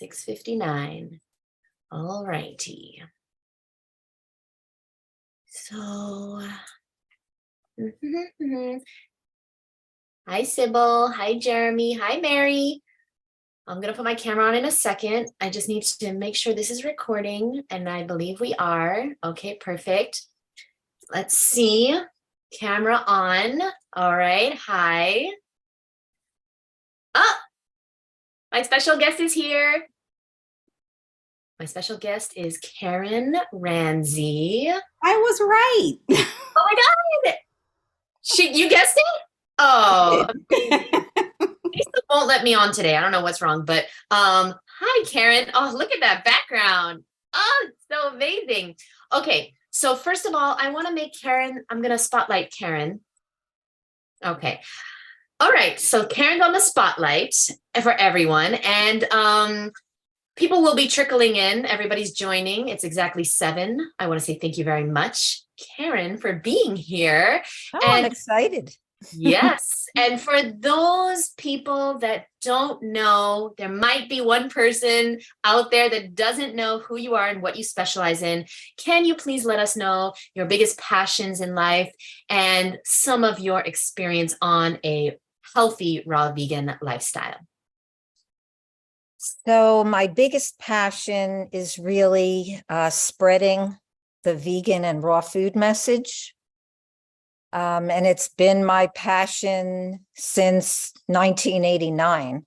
6:59. All righty. So, hi, Sybil. Hi, Jeremy. Hi, Mary. I'm going to put my camera on in a second. I just need to make sure this is recording, and I believe we are. Okay, perfect. Let's see. Camera on. All right. Hi. Oh, my special guest is here. My special guest is Karen Ranzi. I was right. Oh my God. You guessed it? Oh, amazing. Facebook won't let me on today. I don't know what's wrong, but hi, Karen. Oh, look at that background. Oh, it's so amazing. Okay, so first of all, I want to make Karen, I'm going to spotlight Karen. Okay. All right, so Karen's on the spotlight for everyone, and people will be trickling in. Everybody's joining. It's exactly 7. I want to say thank you very much, Karen, for being here. Oh, I'm excited. Yes. And for those people that don't know, there might be one person out there that doesn't know who you are and what you specialize in. Can you please let us know your biggest passions in life and some of your experience on a healthy raw vegan lifestyle? So my biggest passion is really spreading the vegan and raw food message. And it's been my passion since 1989.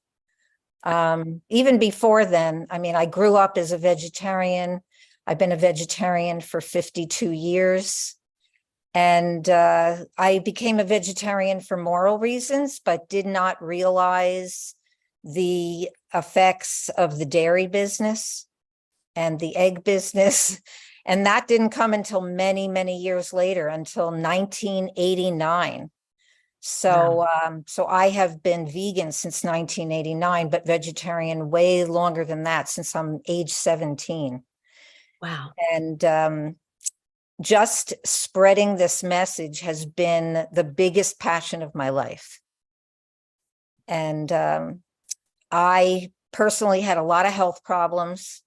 Even before then, I mean, I grew up as a vegetarian. I've been a vegetarian for 52 years. And I became a vegetarian for moral reasons, but did not realize the effects of the dairy business and the egg business. And that didn't come until many, many years later, until 1989. So, so I have been vegan since 1989, but vegetarian way longer than that, since I'm age 17. Wow. And just spreading this message has been the biggest passion of my life. And I personally had a lot of health problems.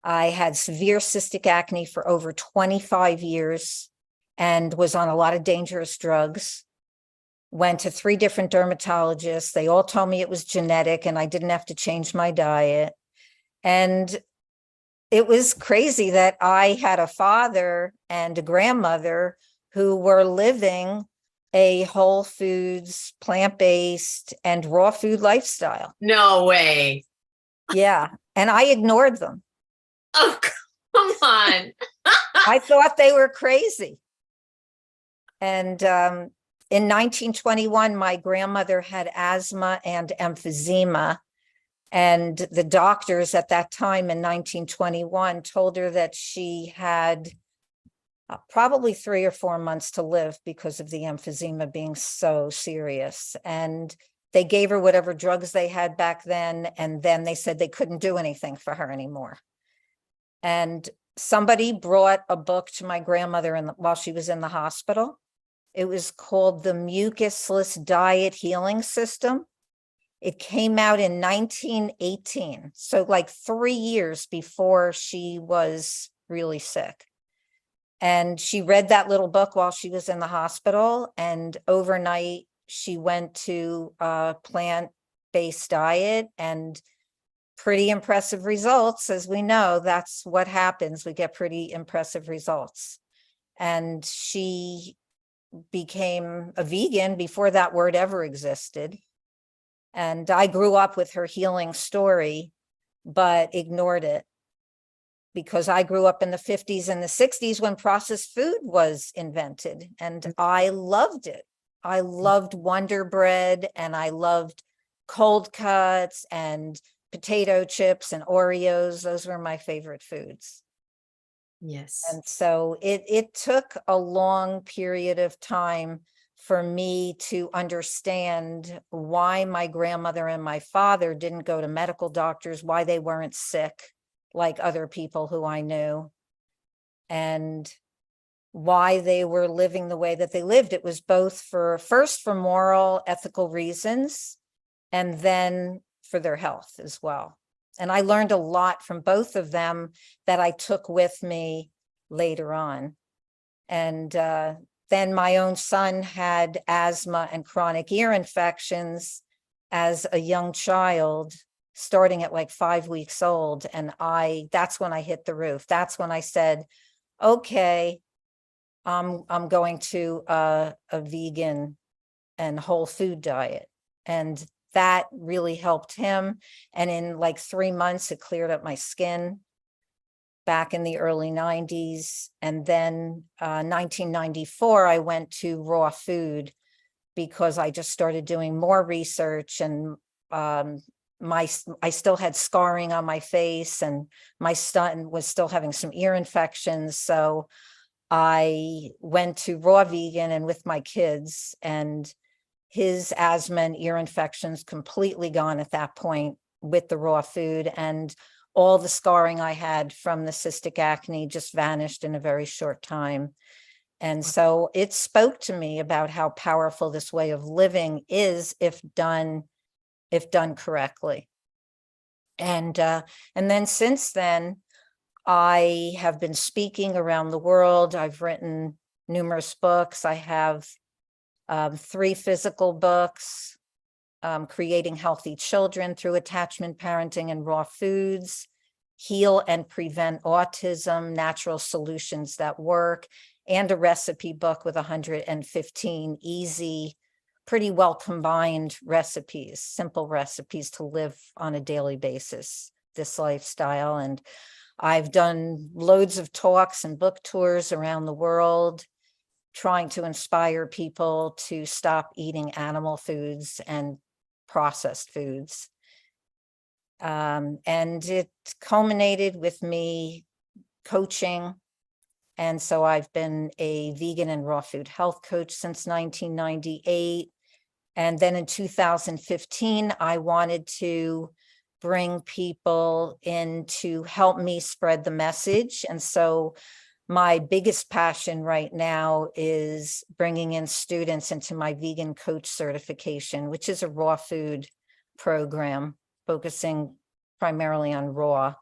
I had severe cystic acne for over 25 years and was on a lot of dangerous drugs. Went to 3 different dermatologists. They all told me it was genetic and I didn't have to change my diet. And it was crazy that I had a father and a grandmother who were living a whole foods, plant-based and raw food lifestyle. No way. Yeah. And I ignored them. Oh, come on. I thought they were crazy. And in 1921, my grandmother had asthma and emphysema. And the doctors at that time in 1921 told her that she had probably 3 or 4 months to live because of the emphysema being so serious. And they gave her whatever drugs they had back then. And then they said they couldn't do anything for her anymore. And somebody brought a book to my grandmother while she was in the hospital. It was called The Mucusless Diet Healing System. It came out in 1918, so like 3 years before she was really sick. And she read that little book while she was in the hospital, and overnight she went to a plant-based diet, and pretty impressive results. As we know, that's what happens. We get pretty impressive results. And she became a vegan before that word ever existed. And I grew up with her healing story, but ignored it because I grew up in the 50s and the 60s when processed food was invented, and I loved it. I loved Wonder Bread, and I loved cold cuts and potato chips and Oreos. Those were my favorite foods. Yes. And so it took a long period of time for me to understand why my grandmother and my father didn't go to medical doctors, why they weren't sick like other people who I knew, and why they were living the way that they lived. It was both first for moral, ethical reasons, and then for their health as well. And I learned a lot from both of them that I took with me later on. And then my own son had asthma and chronic ear infections as a young child, starting at like 5 weeks old. And that's when I hit the roof. That's when I said, okay, I'm going to a vegan and whole food diet. And that really helped him. And in like 3 months, it cleared up my skin back in the early 90s. And then 1994, I went to raw food because I just started doing more research, and I still had scarring on my face, and my son was still having some ear infections. So I went to raw vegan and with my kids, and his asthma and ear infections completely gone at that point with the raw food, and all the scarring I had from the cystic acne just vanished in a very short time. And so it spoke to me about how powerful this way of living is if done correctly. And then since then, I have been speaking around the world. I've written numerous books. I have 3 physical books, Creating Healthy Children Through Attachment Parenting and Raw Foods, Heal and Prevent Autism, Natural Solutions That Work, and a recipe book with 115 easy, pretty well combined recipes, simple recipes to live on a daily basis, this lifestyle. And I've done loads of talks and book tours around the world, trying to inspire people to stop eating animal foods and processed foods. And it culminated with me coaching. And so I've been a vegan and raw food health coach since 1998. And then in 2015, I wanted to bring people in to help me spread the message. And so my biggest passion right now is bringing in students into my vegan coach certification, which is a raw food program focusing primarily on raw.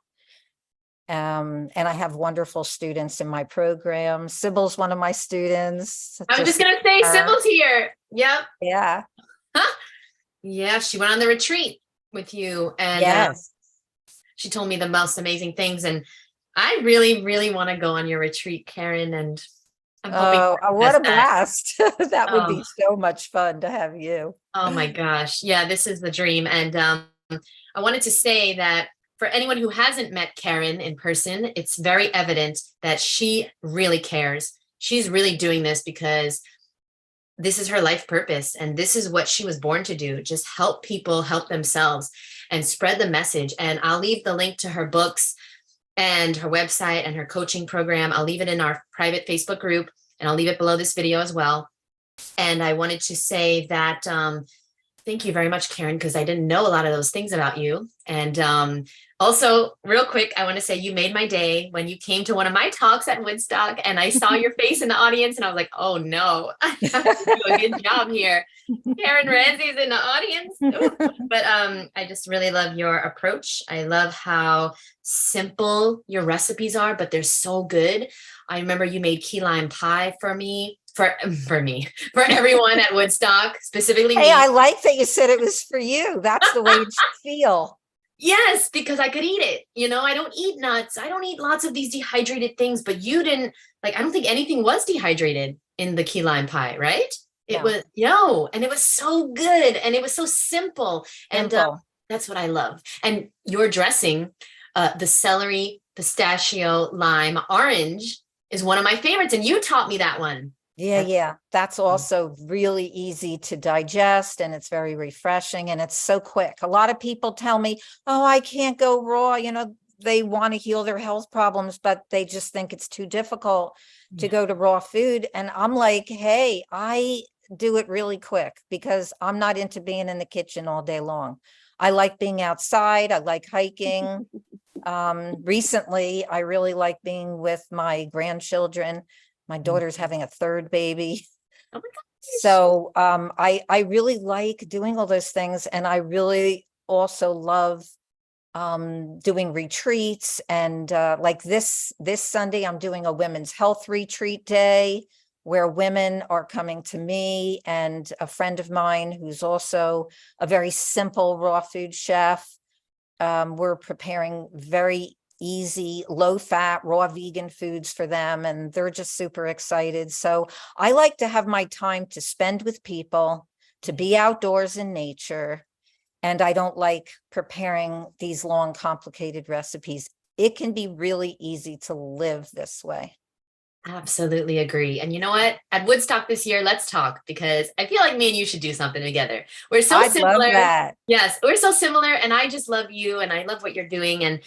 And I have wonderful students in my program. Sybil's one of my students. I was just going to say, Sybil's here. Yep. Yeah. Huh? Yeah, she went on the retreat with you. And yes, she told me the most amazing things. And I really, really want to go on your retreat, Karen. And I'm hoping what a blast. That would Oh. be so much fun to have you. Oh my gosh. Yeah, this is the dream. And I wanted to say that for anyone who hasn't met Karen in person, it's very evident that she really cares. She's really doing this because this is her life purpose. And this is what she was born to do. Just help people help themselves and spread the message. And I'll leave the link to her books and her website and her coaching program. I'll leave it in our private Facebook group, and I'll leave it below this video as well. And I wanted to say that thank you very much, Karen, because I didn't know a lot of those things about you. And also, real quick, I want to say you made my day when you came to one of my talks at Woodstock, and I saw your face in the audience, and I was like, oh no, I have to do a good job here. Karen Ranzi's in the audience. But I just really love your approach. I love how simple your recipes are, but they're so good. I remember you made key lime pie for me. For everyone at Woodstock, specifically me. Hey, I like that you said it was for you. That's the way it should feel. Yes, because I could eat it. You know, I don't eat nuts. I don't eat lots of these dehydrated things, but you didn't, like, I don't think anything was dehydrated in the key lime pie, right? It was, and it was so good. And it was so simple. And that's what I love. And your dressing, the celery, pistachio, lime, orange is one of my favorites. And you taught me that one. Yeah. That's also really easy to digest, and it's very refreshing, and it's so quick. A lot of people tell me, oh, I can't go raw. You know, they want to heal their health problems, but they just think it's too difficult to go to raw food. And I'm like, hey, I do it really quick because I'm not into being in the kitchen all day long. I like being outside. I like hiking. Recently, I really like being with my grandchildren. My daughter's having a 3rd baby. Oh my gosh. So I really like doing all those things. And I really also love doing retreats, and like this Sunday, I'm doing a women's health retreat day where women are coming to me and a friend of mine who's also a very simple raw food chef. We're preparing very easy, low fat, raw vegan foods for them, and they're just super excited. So I like to have my time to spend with people, to be outdoors in nature. And I don't like preparing these long, complicated recipes. It can be really easy to live this way. Absolutely agree. And you know what? At Woodstock this year, let's talk, because I feel like me and you should do something together. We're so I'd love similar. that. Yes, we're so similar. And I just love you and I love what you're doing. And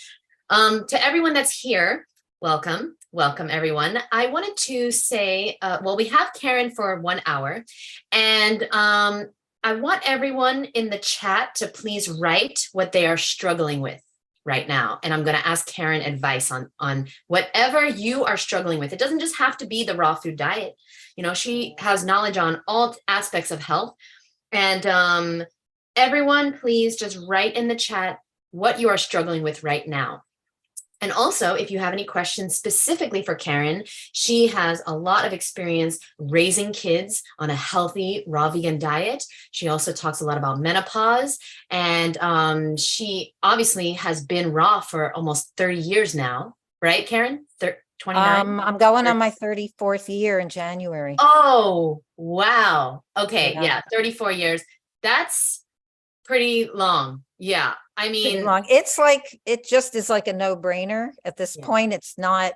to everyone that's here, welcome. Welcome, everyone. I wanted to say, well, we have Karen for 1 hour, and I want everyone in the chat to please write what they are struggling with right now. And I'm going to ask Karen advice on whatever you are struggling with. It doesn't just have to be the raw food diet. You know, she has knowledge on all aspects of health. And everyone, please just write in the chat what you are struggling with right now. And also, if you have any questions specifically for Karen, she has a lot of experience raising kids on a healthy raw vegan diet. She also talks a lot about menopause, and she obviously has been raw for almost 30 years now, right, Karen? 29? I'm going on my 34th year in January. Oh, wow. Okay, Yeah. 34 years. That's pretty long. Yeah. I Pretty mean, long. It's like, it just is like a no-brainer at this yeah. point. It's not,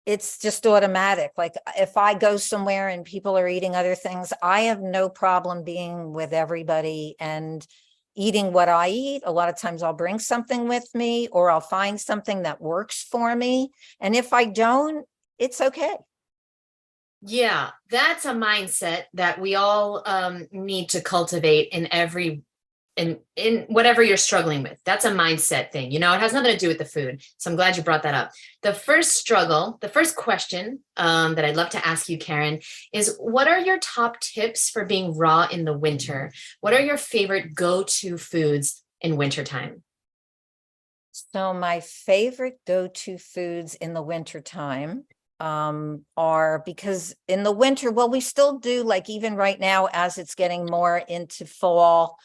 it's just automatic. Like if I go somewhere and people are eating other things, I have no problem being with everybody and eating what I eat. A lot of times I'll bring something with me, or I'll find something that works for me. And if I don't, it's okay. Yeah, that's a mindset that we all need to cultivate in whatever you're struggling with. That's a mindset thing. You know, it has nothing to do with the food. So I'm glad you brought that up. The first question that I'd love to ask you, Karen, is what are your top tips for being raw in the winter? What are your favorite go-to foods in wintertime? So my favorite go-to foods in the wintertime are, because in the winter, well, we still do, like even right now, as it's getting more into fall,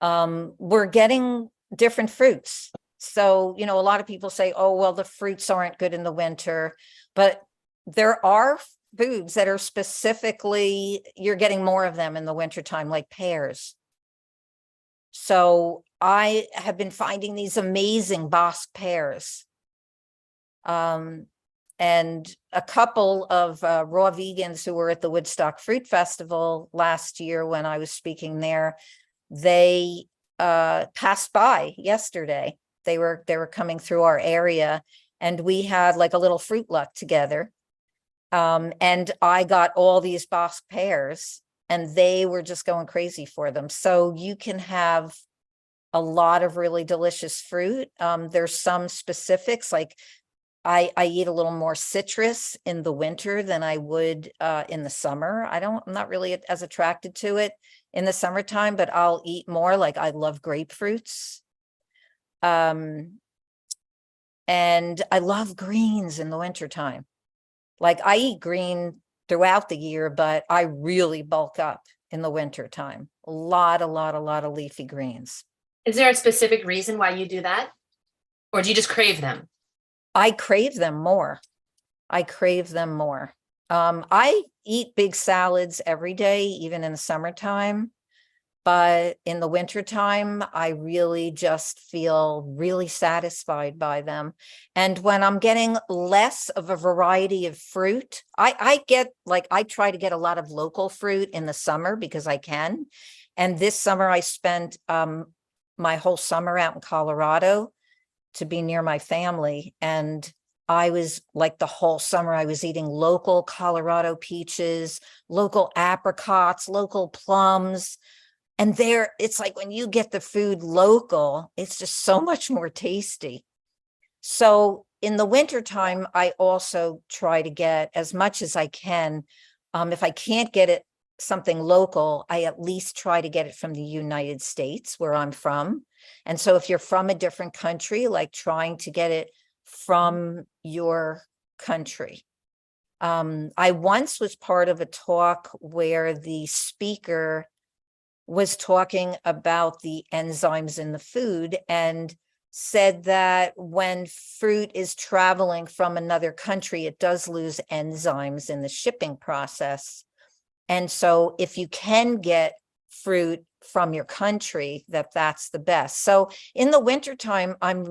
we're getting different fruits. So, you know, a lot of people say, oh, well, the fruits aren't good in the winter, but there are foods that are specifically, you're getting more of them in the wintertime, like pears. So I have been finding these amazing Bosc pears. And a couple of raw vegans who were at the Woodstock Fruit Festival last year when I was speaking there, they passed by yesterday. They were coming through our area, and we had like a little fruit luck together. And I got all these Bosc pears, and they were just going crazy for them. So you can have a lot of really delicious fruit. There's some specifics, like I eat a little more citrus in the winter than I would in the summer. I'm not really as attracted to it in the summertime, but I'll eat more. Like I love grapefruits. And I love greens in the wintertime. Like I eat green throughout the year, but I really bulk up in the wintertime. A lot of leafy greens. Is there a specific reason why you do that? Or do you just crave them? I crave them more. I crave them more. I eat big salads every day, even in the summertime. But in the wintertime, I really just feel really satisfied by them. And when I'm getting less of a variety of fruit, I try to get a lot of local fruit in the summer because I can. And this summer I spent my whole summer out in Colorado to be near my family. And I was like the whole summer, I was eating local Colorado peaches, local apricots, local plums. And there, it's like when you get the food local, it's just so much more tasty. So in the wintertime, I also try to get as much as I can. If I can't get it something local, I at least try to get it from the United States where I'm from. And so if you're from a different country, like trying to get it from your country. I once was part of a talk where the speaker was talking about the enzymes in the food and said that when fruit is traveling from another country, it does lose enzymes in the shipping process. And so if you can get fruit from your country, that's the best. So in the wintertime, I'm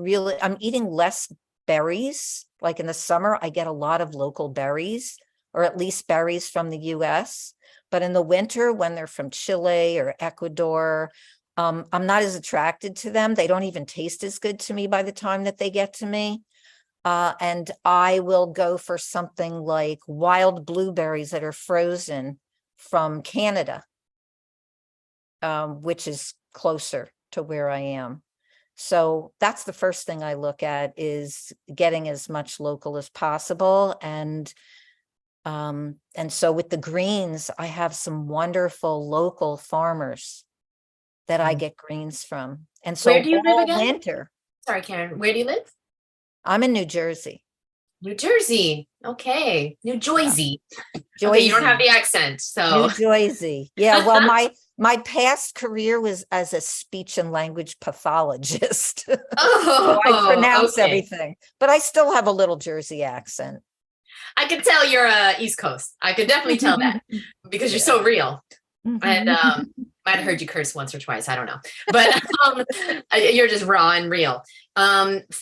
eating less berries. Like in the summer, I get a lot of local berries, or at least berries from the US. But in the winter, when they're from Chile or Ecuador, I'm not as attracted to them. They don't even taste as good to me by the time that they get to me. And I will go for something like wild blueberries that are frozen from Canada, which is closer to where I am. So that's the first thing I look at, is getting as much local as possible. And so with the greens, I have some wonderful local farmers that I get greens from. And so Where do you live all again? winter, Sorry, Karen. Where do you live? I'm in New Jersey. New Jersey. Okay. New Jersey. Okay, you don't Jersey. have the accent, so. New Jersey. Yeah, well, my past career was as a speech and language pathologist. So Oh, I pronounce okay. everything, but I still have a little Jersey accent. I could tell you're East Coast. I could definitely tell that because you're so real. And might have heard you curse once or twice. I don't know, but you're just raw and real.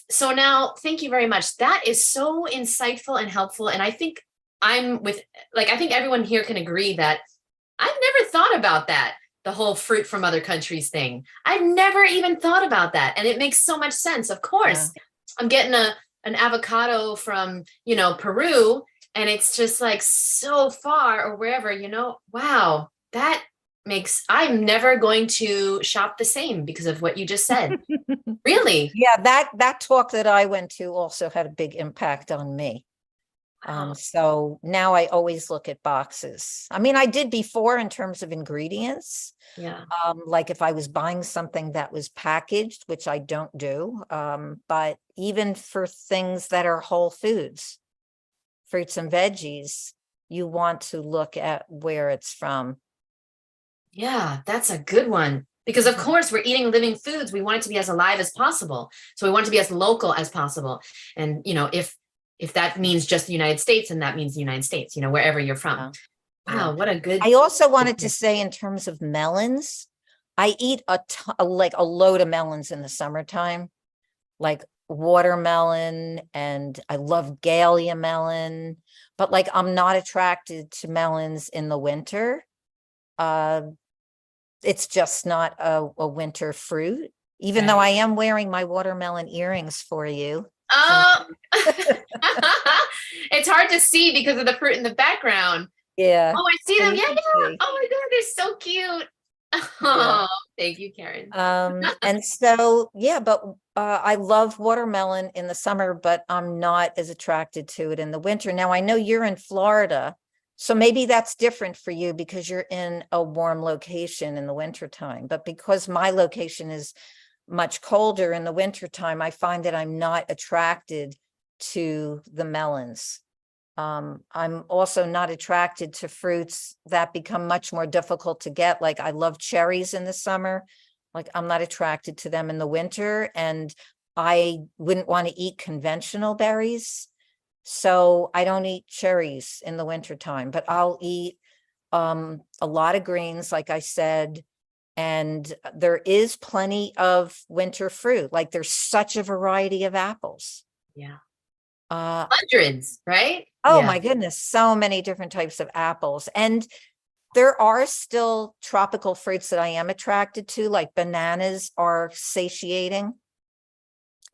So now, thank you very much. That is so insightful and helpful. And I think I think everyone here can agree that I've never thought about that. The whole fruit from other countries thing. I've never even thought about that. And it makes so much sense. Of course, I'm getting an avocado from, Peru, and it's just like so far or wherever, wow, that I'm never going to shop the same because of what you just said. Really? Yeah, that talk that I went to also had a big impact on me. Wow. So now I always look at boxes. I mean, I did before in terms of ingredients. Yeah. Like if I was buying something that was packaged, which I don't do. But even for things that are whole foods, fruits and veggies, you want to look at where it's from. Yeah, that's a good one. Because of course we're eating living foods. We want it to be as alive as possible. So we want it to be as local as possible. And if that means just the United States, and that means the United States, wherever you're from. Yeah. Wow, what a good. I also wanted to say in terms of melons, I eat like a load of melons in the summertime, like watermelon, and I love Galia melon, but like I'm not attracted to melons in the winter. It's just not a winter fruit, even though I am wearing my watermelon earrings for you. Oh, it's hard to see because of the fruit in the background. Yeah. Oh, I see them. And Yeah, you yeah. can see. Oh my God, they're so cute. Yeah. Oh, thank you, Karen. And so, yeah, but I love watermelon in the summer, but I'm not as attracted to it in the winter. Now, I know you're in Florida, so maybe that's different for you because you're in a warm location in the wintertime. But because my location is much colder in the wintertime, I find that I'm not attracted to the melons. I'm also not attracted to fruits that become much more difficult to get. Like I love cherries in the summer. Like I'm not attracted to them in the winter, and I wouldn't want to eat conventional berries. So I don't eat cherries in the wintertime, but I'll eat a lot of greens, like I said, and there is plenty of winter fruit. Like there's such a variety of apples. Yeah. Uh, Hundreds, right? Oh Yeah. my goodness, so many different types of apples. And there are still tropical fruits that I am attracted to, like bananas are satiating.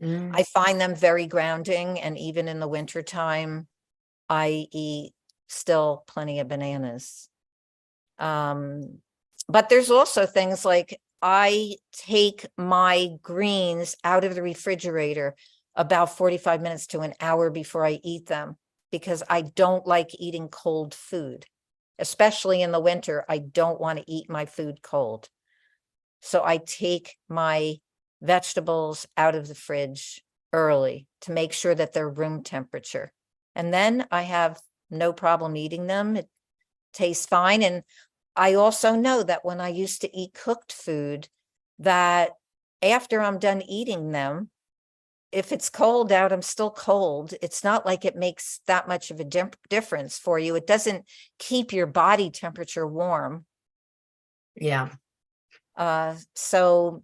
I find them very grounding. And even in the wintertime, I eat still plenty of bananas. But there's also things like I take my greens out of the refrigerator about 45 minutes to an hour before I eat them, because I don't like eating cold food, especially in the winter. I don't want to eat my food cold. So I take my vegetables out of the fridge early to make sure that they're room temperature. And then I have no problem eating them. It tastes fine. And I also know that when I used to eat cooked food, that after I'm done eating them, if it's cold out, I'm still cold. It's not like it makes that much of a difference for you. It doesn't keep your body temperature warm. Yeah. So,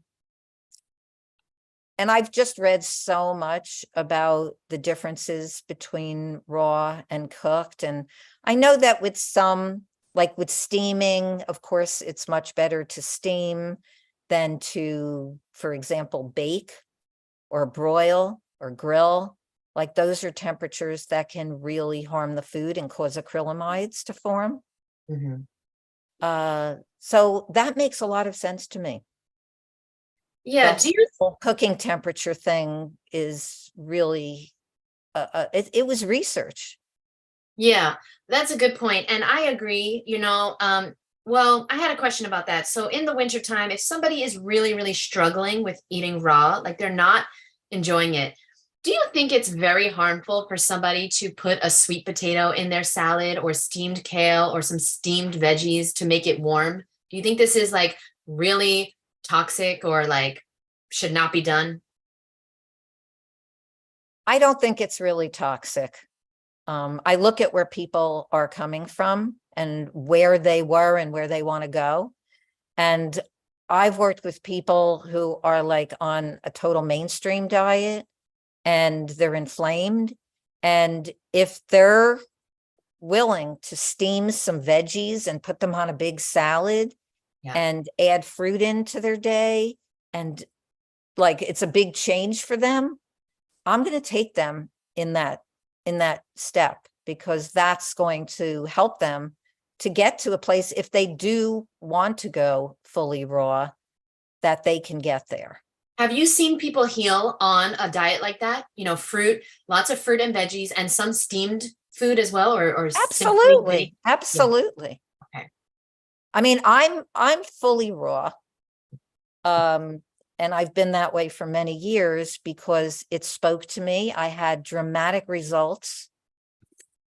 and I've just read so much about the differences between raw and cooked. And I know that with some, like with steaming, of course, it's much better to steam than to, for example, bake or broil or grill. Like those are temperatures that can really harm the food and cause acrylamides to form. Mhm. So that makes a lot of sense to me. Yeah. The Do you whole cooking temperature thing is really, it was research. Yeah, that's a good point. And I agree, well, I had a question about that. So in the wintertime, if somebody is really, really struggling with eating raw, like they're not enjoying it, do you think it's very harmful for somebody to put a sweet potato in their salad or steamed kale or some steamed veggies to make it warm? Do you think this is like really toxic or like should not be done? I don't think it's really toxic. I look at where people are coming from and where they were and where they want to go. And I've worked with people who are like on a total mainstream diet and they're inflamed. And if they're willing to steam some veggies and put them on a big salad Yeah. and add fruit into their day, and like it's a big change for them, I'm going to take them in that step, because that's going to help them to get to a place, if they do want to go fully raw, that they can get there. Have you seen people heal on a diet like that? Fruit, lots of fruit and veggies, and some steamed food as well, or simply baked? Absolutely. Yeah. Absolutely. Okay. I mean, I'm fully raw. And I've been that way for many years because it spoke to me. I had dramatic results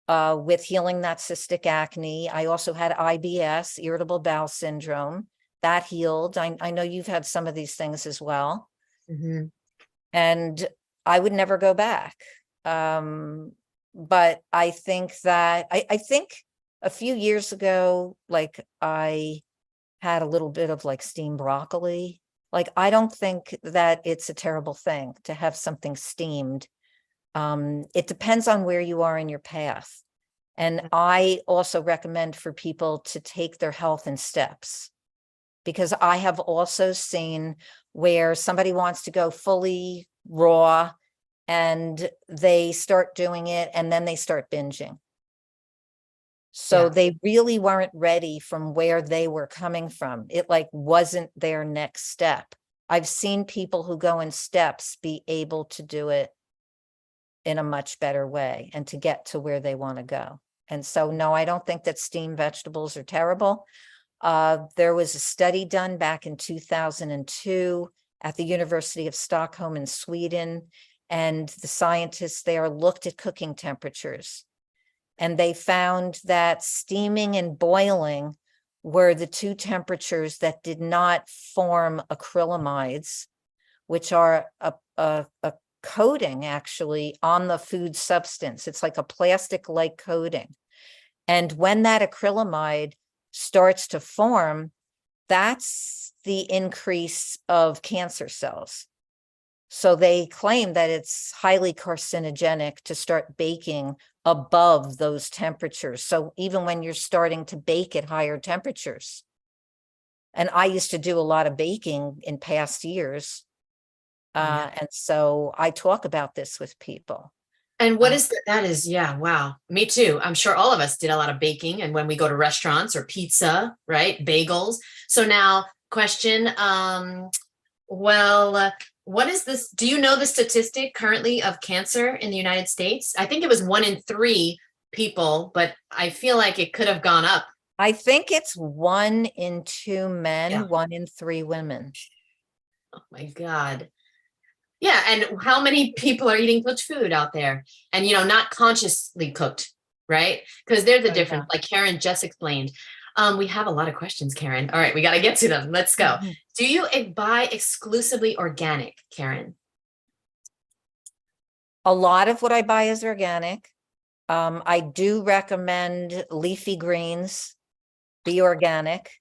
with healing that cystic acne. I also had IBS, irritable bowel syndrome, that healed. I know you've had some of these things as well. Mhm. And I would never go back. But I think that I think a few years ago, like I had a little bit of like steamed broccoli. Like, I don't think that it's a terrible thing to have something steamed. It depends on where you are in your path. And I also recommend for people to take their health in steps, because I have also seen where somebody wants to go fully raw and they start doing it and then they start binging. So Yeah. they really weren't ready from where they were coming from. It like wasn't their next step. I've seen people who go in steps be able to do it in a much better way and to get to where they want to go. And so, no, I don't think that steamed vegetables are terrible. There was a study done back in 2002 at the University of Stockholm in Sweden, and the scientists there looked at cooking temperatures. And they found that steaming and boiling were the two temperatures that did not form acrylamides, which are a coating actually on the food substance. It's like a plastic-like coating. And when that acrylamide starts to form, that's the increase of cancer cells. So they claim that it's highly carcinogenic to start baking above those temperatures. So even when you're starting to bake at higher temperatures, and I used to do a lot of baking in past years. Yeah. And so I talk about this with people. And what is that is, yeah, wow. Me too. I'm sure all of us did a lot of baking and when we go to restaurants or pizza, right? Bagels. So now question, well, what is this? Do you know the statistic currently of cancer in the United States? I think it was 1 in 3 people, but I feel like it could have gone up. I think it's 1 in 2 men, Yeah. 1 in 3 women. Oh my God. Yeah. And how many people are eating cooked food out there and, not consciously cooked, right? Because there's a Oh, difference. Like Karen just explained. We have a lot of questions, Karen. All right. We got to get to them. Let's go. yeah. Do you buy exclusively organic, Karen? A lot of what I buy is organic. I do recommend leafy greens be organic,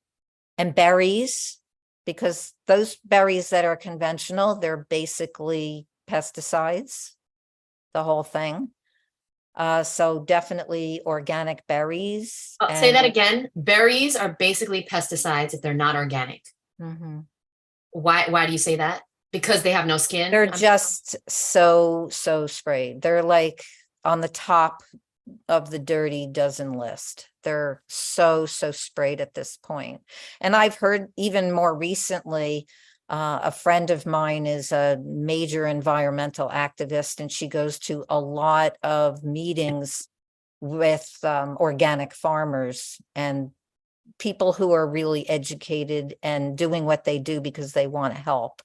and berries, because those berries that are conventional, they're basically pesticides, the whole thing. So definitely organic berries. I'll say that again. Berries are basically pesticides if they're not organic. Mhm. Why do you say that? Because they have no skin? They're just so sprayed. They're like on the top of the dirty dozen list. They're so sprayed at this point. And I've heard even more recently, a friend of mine is a major environmental activist, and she goes to a lot of meetings with organic farmers and people who are really educated and doing what they do because they want to help.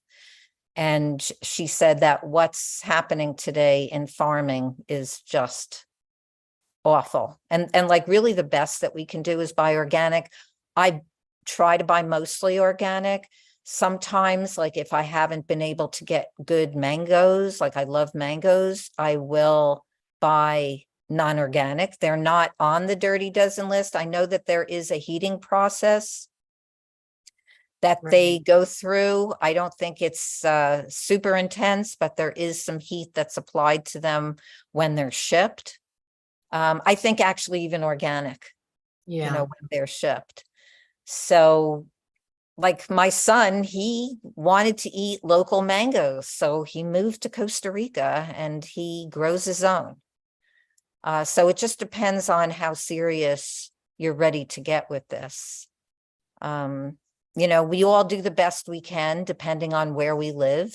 And she said that what's happening today in farming is just awful. And like really the best that we can do is buy organic. I try to buy mostly organic. Sometimes, like if I haven't been able to get good mangoes, like I love mangoes, I will buy non-organic. They're not on the dirty dozen list. I know that there is a heating process that they go through. I don't think it's super intense, but there is some heat that's applied to them when they're shipped. I think actually even organic, Yeah. when they're shipped. So like my son, he wanted to eat local mangoes. So he moved to Costa Rica and he grows his own. So it just depends on how serious you're ready to get with this. We all do the best we can depending on where we live.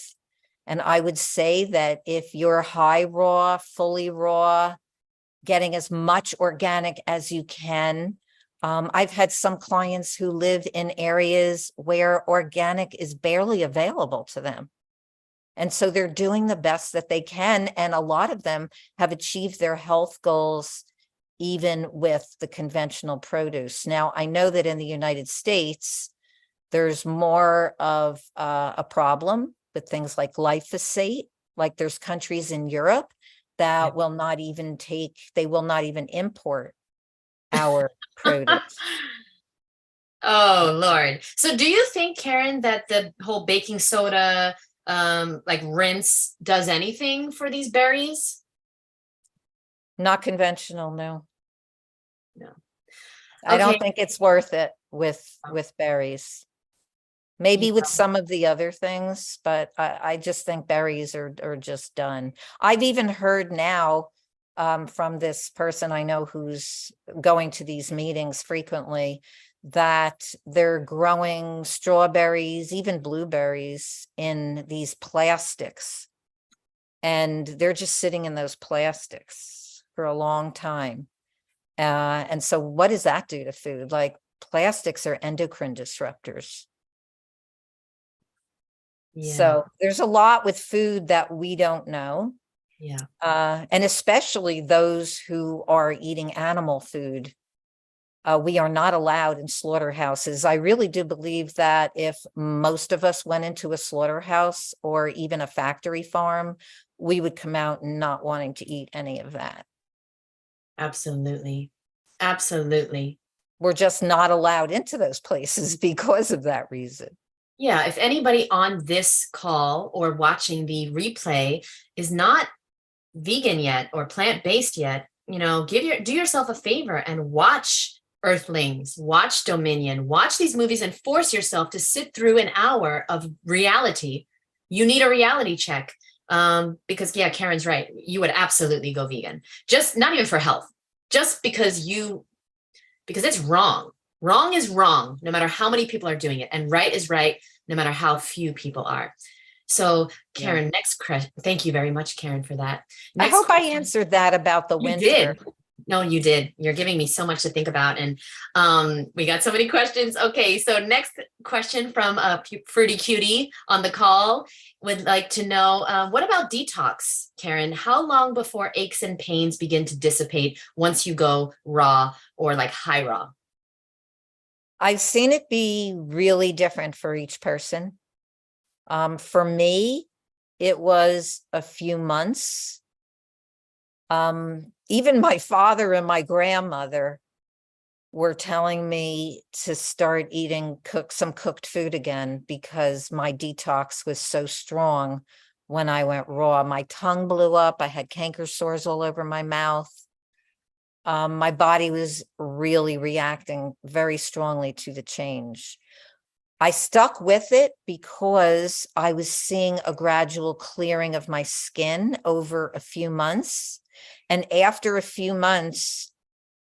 And I would say that if you're high raw, fully raw, getting as much organic as you can. I've had some clients who live in areas where organic is barely available to them. And so they're doing the best that they can. And a lot of them have achieved their health goals, even with the conventional produce. Now, I know that in the United States, there's more of a problem with things like glyphosate. Like there's countries in Europe that will not even import our produce. Oh, Lord. So do you think, Karen, that the whole baking soda, like rinse does anything for these berries? Not conventional, no. No. I don't Okay. think it's worth it with berries. Maybe with some of the other things, but I just think berries are just done. I've even heard now from this person I know who's going to these meetings frequently that they're growing strawberries, even blueberries in these plastics. And they're just sitting in those plastics for a long time. And so what does that do to food? Like plastics are endocrine disruptors. Yeah. So there's a lot with food that we don't know. Yeah. And especially those who are eating animal food. We are not allowed in slaughterhouses. I really do believe that if most of us went into a slaughterhouse or even a factory farm, we would come out not wanting to eat any of that. Absolutely. Absolutely. We're just not allowed into those places because of that reason. Yeah, if anybody on this call or watching the replay is not vegan yet or plant-based yet, do yourself a favor and watch Earthlings, watch Dominion, watch these movies and force yourself to sit through an hour of reality. You need a reality check. Because yeah, Karen's right. You would absolutely go vegan. Just not even for health, just because it's wrong. Wrong is wrong, no matter how many people are doing it. And right is right, no matter how few people are. So Karen, next question. Thank you very much, Karen, for that. I hope I answered that about the You winter. did. No, you did. You're giving me so much to think about. And we got so many questions. Okay, so next question from Fruity Cutie on the call would like to know, what about detox, Karen? How long before aches and pains begin to dissipate once you go raw or like high raw? I've seen it be really different for each person. For me, it was a few months. Even my father and my grandmother were telling me to start eating some cooked food again because my detox was so strong when I went raw. My tongue blew up. I had canker sores all over my mouth. My body was really reacting very strongly to the change. I stuck with it because I was seeing a gradual clearing of my skin over a few months. And after a few months,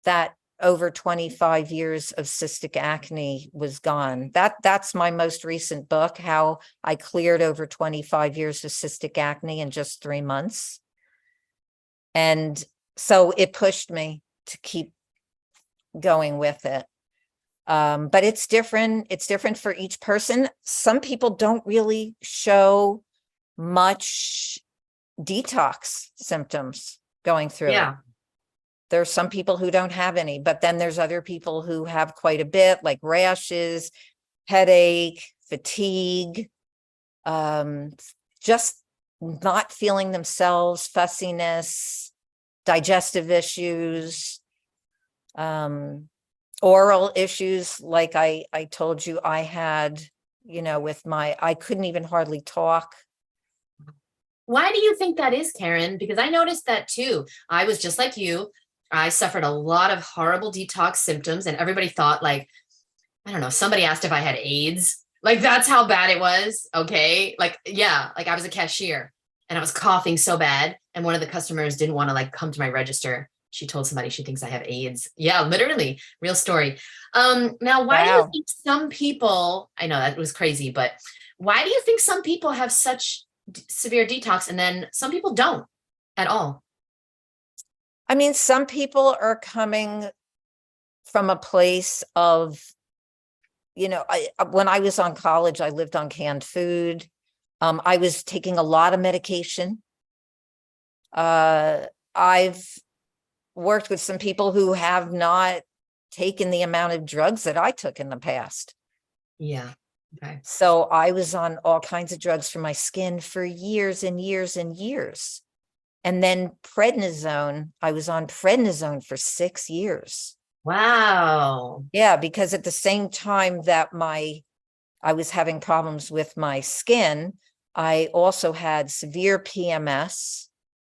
that over 25 years of cystic acne was gone. That's my most recent book, how I cleared over 25 years of cystic acne in just 3 months. And so it pushed me to keep going with it. But it's different. It's different for each person. Some people don't really show much detox symptoms going through it. There's some people who don't have any, but then there's other people who have quite a bit, like rashes, headache, fatigue, just not feeling themselves, fussiness, digestive issues, oral issues. Like I told you I had, with I couldn't even hardly talk. Why do you think that is, Karen? Because I noticed that too. I was just like you. I suffered a lot of horrible detox symptoms, and everybody thought, like, I don't know, somebody asked if I had AIDS. Like, that's how bad it was. Okay. Like, yeah, like I was a cashier and I was coughing so bad. And one of the customers didn't want to like come to my register. She told somebody she thinks I have AIDS. Yeah, literally, real story. Now, why do you think some people, I know that was crazy, but why do you think some people have such severe detox and then some people don't at all? I mean, some people are coming from a place of, when I was on college, I lived on canned food. I was taking a lot of medication. I've worked with some people who have not taken the amount of drugs that I took in the past. Yeah. Okay. So I was on all kinds of drugs for my skin for years and years and years. And then prednisone, I was on prednisone for 6 years. Wow. Yeah, because at the same time that I was having problems with my skin, I also had severe PMS,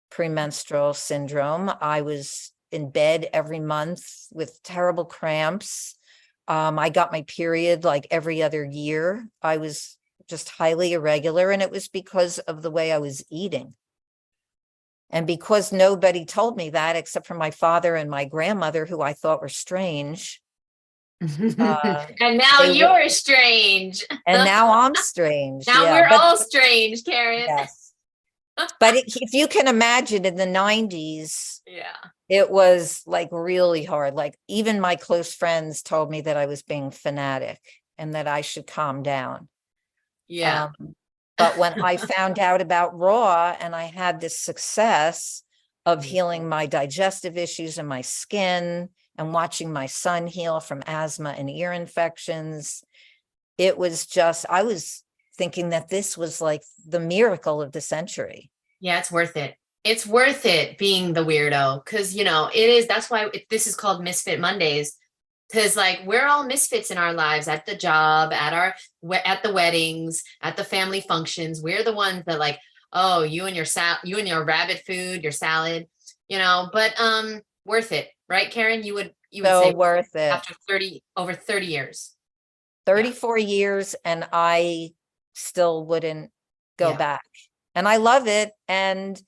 premenstrual syndrome. I was in bed every month with terrible cramps. I got my period like every other year. I was just highly irregular, and it was because of the way I was eating. And because nobody told me that except for my father and my grandmother, who I thought were strange. And now you're strange. And now I'm strange. Now we're all strange, Karen. Yes. But if you can imagine, in the 90s, yeah, it was like really hard. Like even my close friends told me that I was being fanatic and that I should calm down. Yeah. But when I found out about raw and I had this success of healing my digestive issues and my skin and watching my son heal from asthma and ear infections, it was just, I was thinking that this was like the miracle of the century. Yeah, it's worth it. It's worth it being the weirdo, because, it is. That's why this is called Misfit Mondays, because like we're all misfits in our lives, at the job, at the weddings, at the family functions. We're the ones that like, oh, you and your rabbit food, your salad, but worth it, right, Karen? You would say worth it after over 30 years. 34 years, and I still wouldn't go back. And I love it. And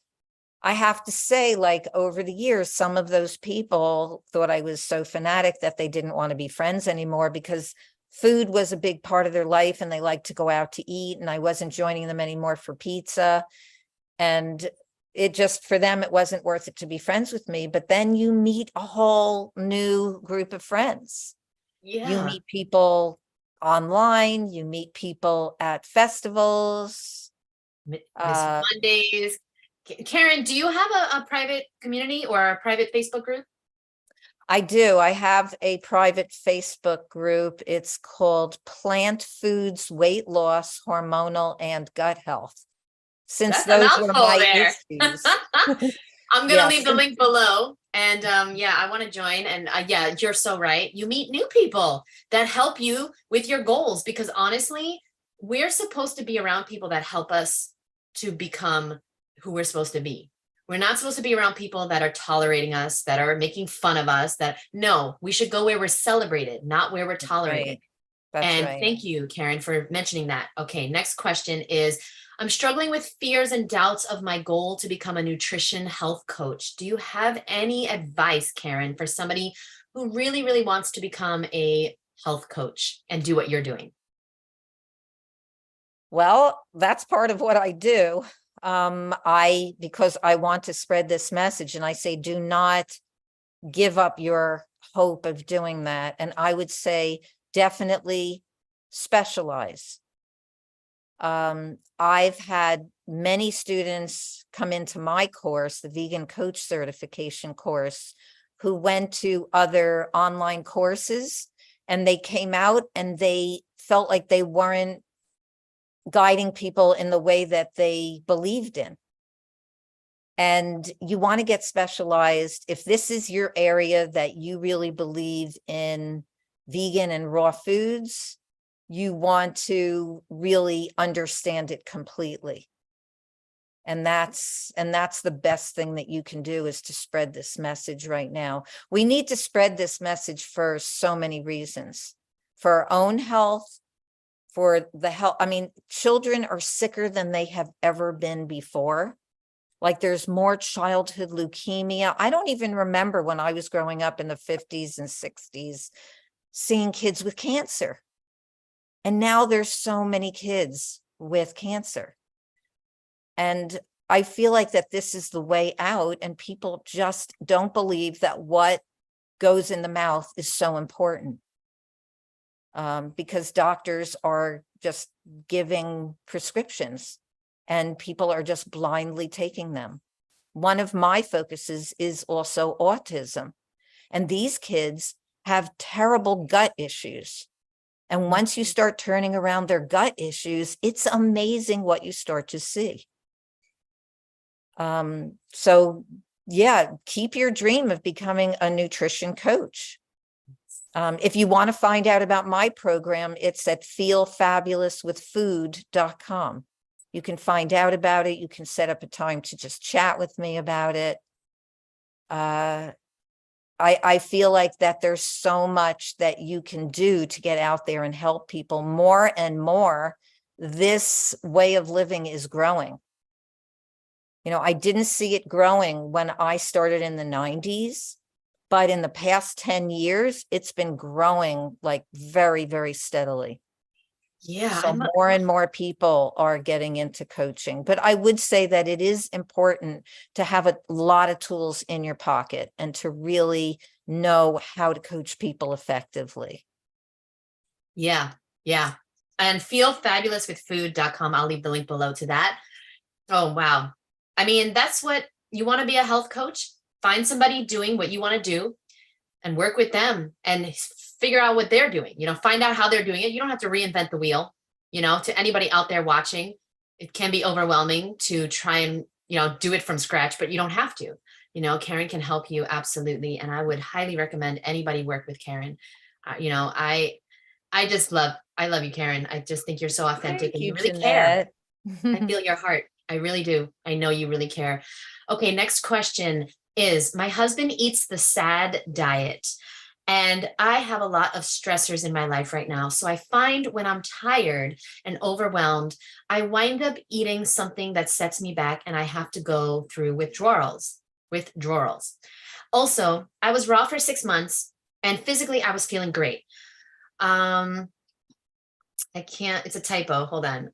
I have to say, like, over the years, some of those people thought I was so fanatic that they didn't want to be friends anymore, because food was a big part of their life and they liked to go out to eat, and I wasn't joining them anymore for pizza. And it just, for them, it wasn't worth it to be friends with me. But then you meet a whole new group of friends. You Yeah. meet people online, you meet people at festivals. Miss Mondays. Karen, do you have a private community or a private Facebook group? I do. I have a private Facebook group. It's called Plant Foods, Weight Loss, Hormonal, and Gut Health. Since That's a those were mouthful my there. issues. I'm gonna Yes. leave the link below. And yeah, I want to join. And yeah, you're so right. You meet new people that help you with your goals, because honestly, we're supposed to be around people that help us to become who we're supposed to be. We're not supposed to be around people that are tolerating us, that are making fun of us, that no, we should go where we're celebrated, not where we're tolerated. Right. That's And right. thank you, Karen, for mentioning that. Okay, next question is, I'm struggling with fears and doubts of my goal to become a nutrition health coach. Do you have any advice, Karen, for somebody who really, really wants to become a health coach and do what you're doing? Well, that's part of what I do. Because I want to spread this message, and I say, do not give up your hope of doing that. And I would say, definitely specialize. I've had many students come into my course, the Vegan Coach Certification course, who went to other online courses, and they came out and they felt like they weren't guiding people in the way that they believed in. And you want to get specialized. If this is your area that you really believe in vegan and raw foods, you want to really understand it completely. And that's the best thing that you can do, is to spread this message right now. We need to spread this message for so many reasons: for our own health, for the health. I mean, children are sicker than they have ever been before. Like, there's more childhood leukemia. I don't even remember when I was growing up in the 50s and 60s seeing kids with cancer. And now there's so many kids with cancer. And I feel like that this is the way out, and people just don't believe that what goes in the mouth is so important. Because doctors are just giving prescriptions and people are just blindly taking them. One of my focuses is also autism. And these kids have terrible gut issues. And once you start turning around their gut issues, it's amazing what you start to see. So yeah, keep your dream of becoming a nutrition coach. If you want to find out about my program, it's at feelfabulouswithfood.com. You can find out about it. You can set up a time to just chat with me about it. I feel like that there's so much that you can do to get out there and help people more and more. This way of living is growing. You know, I didn't see it growing when I started in the 90s, but in the past 10 years, it's been growing like very, very steadily. Yeah. So more and more people are getting into coaching. But I would say that it is important to have a lot of tools in your pocket and to really know how to coach people effectively. Yeah. Yeah. And feelfabulouswithfood.com. I'll leave the link below to that. Oh, wow. I mean, that's what you want to be, a health coach. Find somebody doing what you want to do and work with them and figure out what they're doing. You know, find out how they're doing it. You don't have to reinvent the wheel. You know, to anybody out there watching, it can be overwhelming to try and, you know, do it from scratch, but you don't have to. You know, Karen can help you, absolutely. And I would highly recommend anybody work with Karen. You know, I love you, Karen. I just think you're so authentic. Thank and you, you really care. Jeanette. I feel your heart. I really do. I know you really care. Okay, next question is, my husband eats the SAD diet, and I have a lot of stressors in my life right now. So I find when I'm tired and overwhelmed, I wind up eating something that sets me back, and I have to go through withdrawals. Also, I was raw for 6 months, and physically I was feeling great. I can't, it's a typo. Hold on.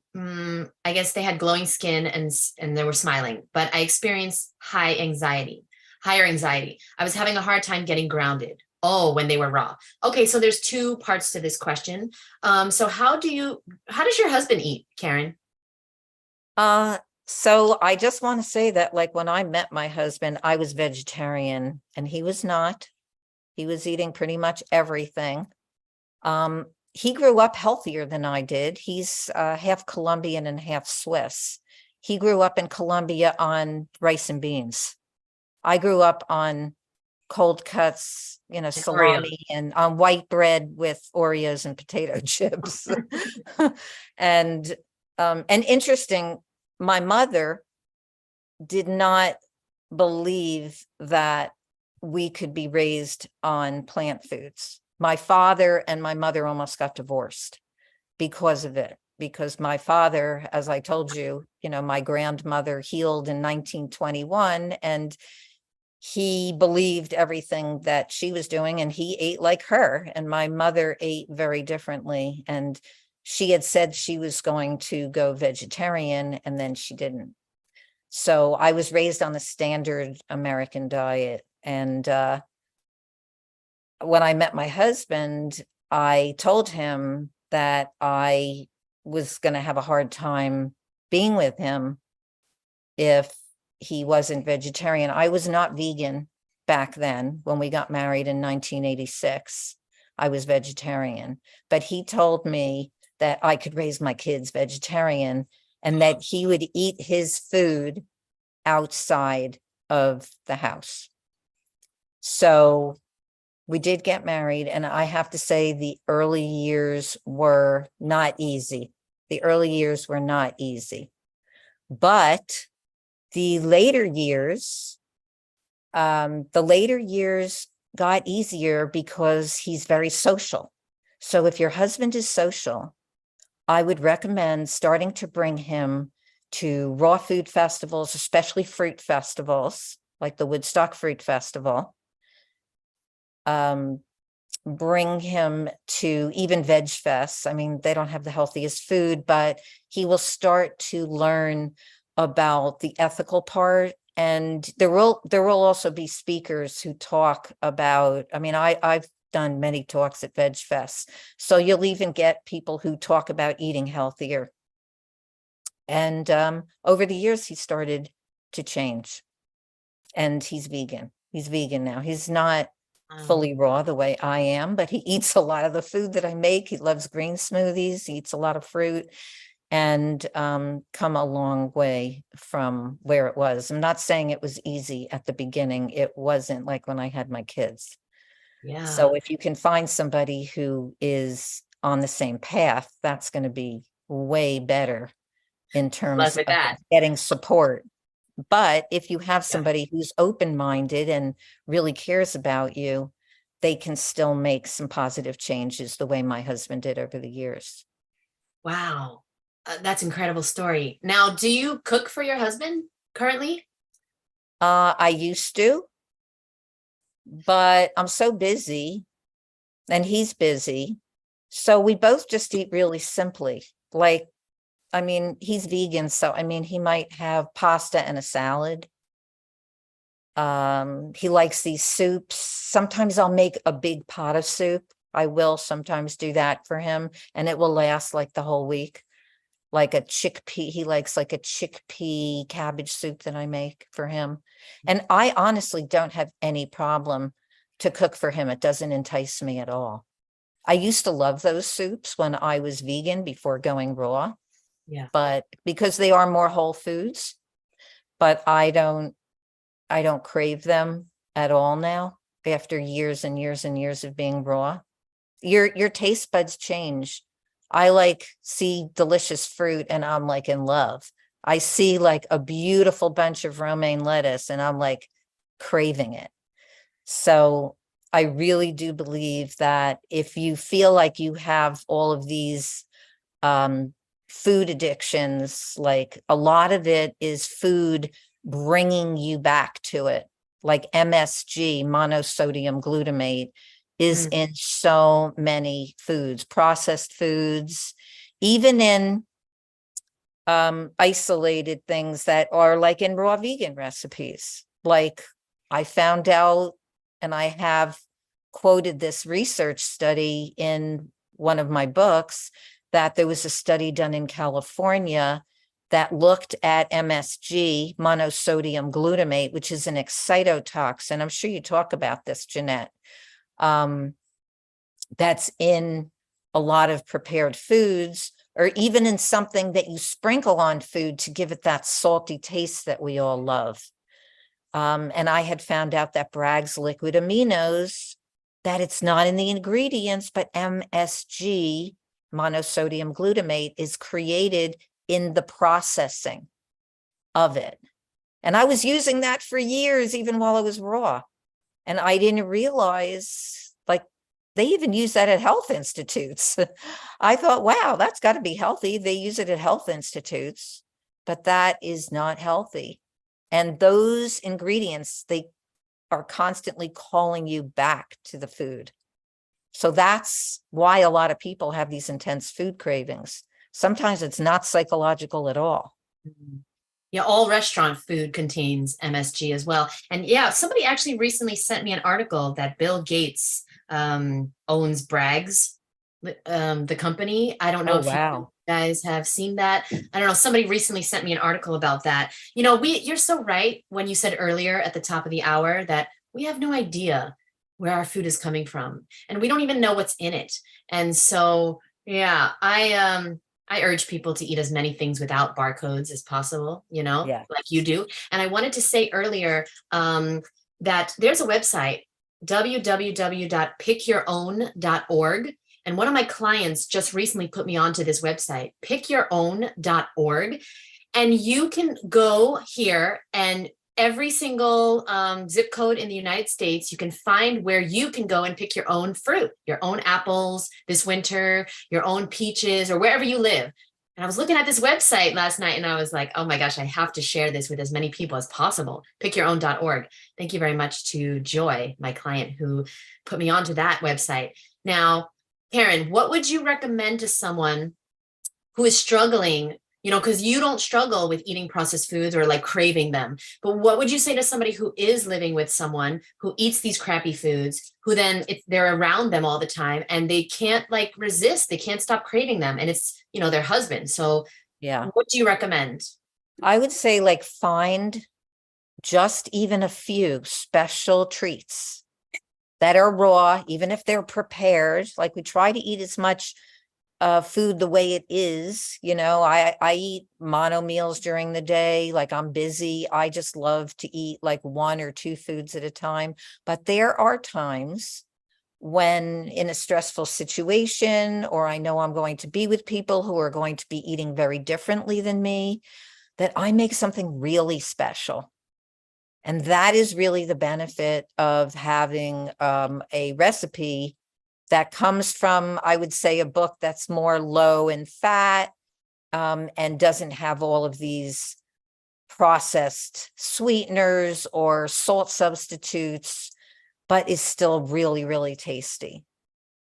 I guess they had glowing skin and they were smiling, but I experienced higher anxiety. I was having a hard time getting grounded. Oh, when they were raw. Okay, so there's two parts to this question. So how does your husband eat, Karen? So I just want to say that like when I met my husband, I was vegetarian and he was not. He was eating pretty much everything. He grew up healthier than I did. He's half Colombian and half Swiss. He grew up in Colombia on rice and beans. I grew up on cold cuts, And Oreos. salami and on white bread with Oreos and potato chips. And interesting, my mother did not believe that we could be raised on plant foods. My father and my mother almost got divorced because of it. Because my father, as I told you, my grandmother healed in 1921 and he believed everything that she was doing and he ate like her. And my mother ate very differently. And she had said she was going to go vegetarian and then she didn't. So I was raised on the standard American diet. And when I met my husband, I told him that I was going to have a hard time being with him if he wasn't vegetarian. I was not vegan back then when we got married in 1986. I was vegetarian, but he told me that I could raise my kids vegetarian and that he would eat his food outside of the house. So we did get married, and I have to say the early years were not easy. The early years were not easy, but the later years got easier because he's very social. So if your husband is social, I would recommend starting to bring him to raw food festivals, especially fruit festivals, like the Woodstock Fruit Festival. Bring him to even veg fests. I mean, they don't have the healthiest food, but he will start to learn about the ethical part. And there will also be speakers who talk about, I mean, I've done many talks at veg fests. So you'll even get people who talk about eating healthier. And over the years, he started to change and he's vegan. He's vegan now. He's not fully raw the way I am, but he eats a lot of the food that I make. He loves green smoothies. He eats a lot of fruit and come a long way from where it was. I'm not saying it was easy at the beginning. It wasn't like when I had my kids. Yeah. So if you can find somebody who is on the same path, that's going to be way better in terms of getting support. But if you have somebody who's open-minded and really cares about you, they can still make some positive changes the way my husband did over the years. Wow. That's an incredible story. Now, do you cook for your husband currently? I used to, but I'm so busy and he's busy. So we both just eat really simply. Like, I mean, he's vegan, so I mean, he might have pasta and a salad. He likes these soups. Sometimes I'll make a big pot of soup. I will sometimes do that for him, and it will last like the whole week. Like a chickpea, he likes like a chickpea cabbage soup that I make for him. And I honestly don't have any problem to cook for him. It doesn't entice me at all. I used to love those soups when I was vegan before going raw. Yeah. But because they are more whole foods, but I don't crave them at all now after years and years and years of being raw. Your taste buds change. I see delicious fruit and I'm like in love. I see like a beautiful bunch of romaine lettuce and I'm like craving it. So I really do believe that if you feel like you have all of these food addictions, like a lot of it is food bringing you back to it, like MSG, monosodium glutamate, is in so many foods, processed foods, even in isolated things that are like in raw vegan recipes. Like I found out, and I have quoted this research study in one of my books, that there was a study done in California that looked at MSG, monosodium glutamate, which is an excitotoxin. I'm sure you talk about this, Jeanette. That's in a lot of prepared foods, or even in something that you sprinkle on food to give it that salty taste that we all love. And I had found out that Bragg's liquid aminos, that it's not in the ingredients, but MSG, monosodium glutamate, is created in the processing of it. And I was using that for years, even while it was raw. And I didn't realize, like, they even use that at health institutes. I thought, wow, that's got to be healthy. They use it at health institutes, but that is not healthy. And those ingredients, they are constantly calling you back to the food. So that's why a lot of people have these intense food cravings. Sometimes it's not psychological at all. Yeah, all restaurant food contains MSG as well. And yeah, somebody actually recently sent me an article that Bill Gates owns Bragg's, the company. I don't know if you guys have seen that. I don't know. Somebody recently sent me an article about that. You know, you're so right when you said earlier at the top of the hour that we have no idea where our food is coming from, and we don't even know what's in it. And so, yeah, I urge people to eat as many things without barcodes as possible, you know, like you do. And I wanted to say earlier that there's a website, www.pickyourown.org. And one of my clients just recently put me onto this website, pickyourown.org. And you can go here, and every single zip code in the United States, you can find where you can go and pick your own fruit, your own apples this winter, your own peaches, or wherever you live. And I was looking at this website last night, and I was like, oh my gosh, I have to share this with as many people as possible. Pickyourown.org. Thank you very much to Joy, my client, who put me onto that website. Now, Karen, what would you recommend to someone who is struggling, you know, because you don't struggle with eating processed foods or like craving them, but what would you say to somebody who is living with someone who eats these crappy foods, who then they're around them all the time and they can't like resist, they can't stop craving them, and it's, you know, their husband. So yeah, what do you recommend? I would say, like, find just even a few special treats that are raw, even if they're prepared. Like, we try to eat as much food the way it is. You know, I eat mono meals during the day. Like, I'm busy. I just love to eat like one or two foods at a time. But there are times when, in a stressful situation, or I know I'm going to be with people who are going to be eating very differently than me, that I make something really special. And that is really the benefit of having a recipe that comes from, I would say, a book that's more low in fat and doesn't have all of these processed sweeteners or salt substitutes, but is still really, really tasty.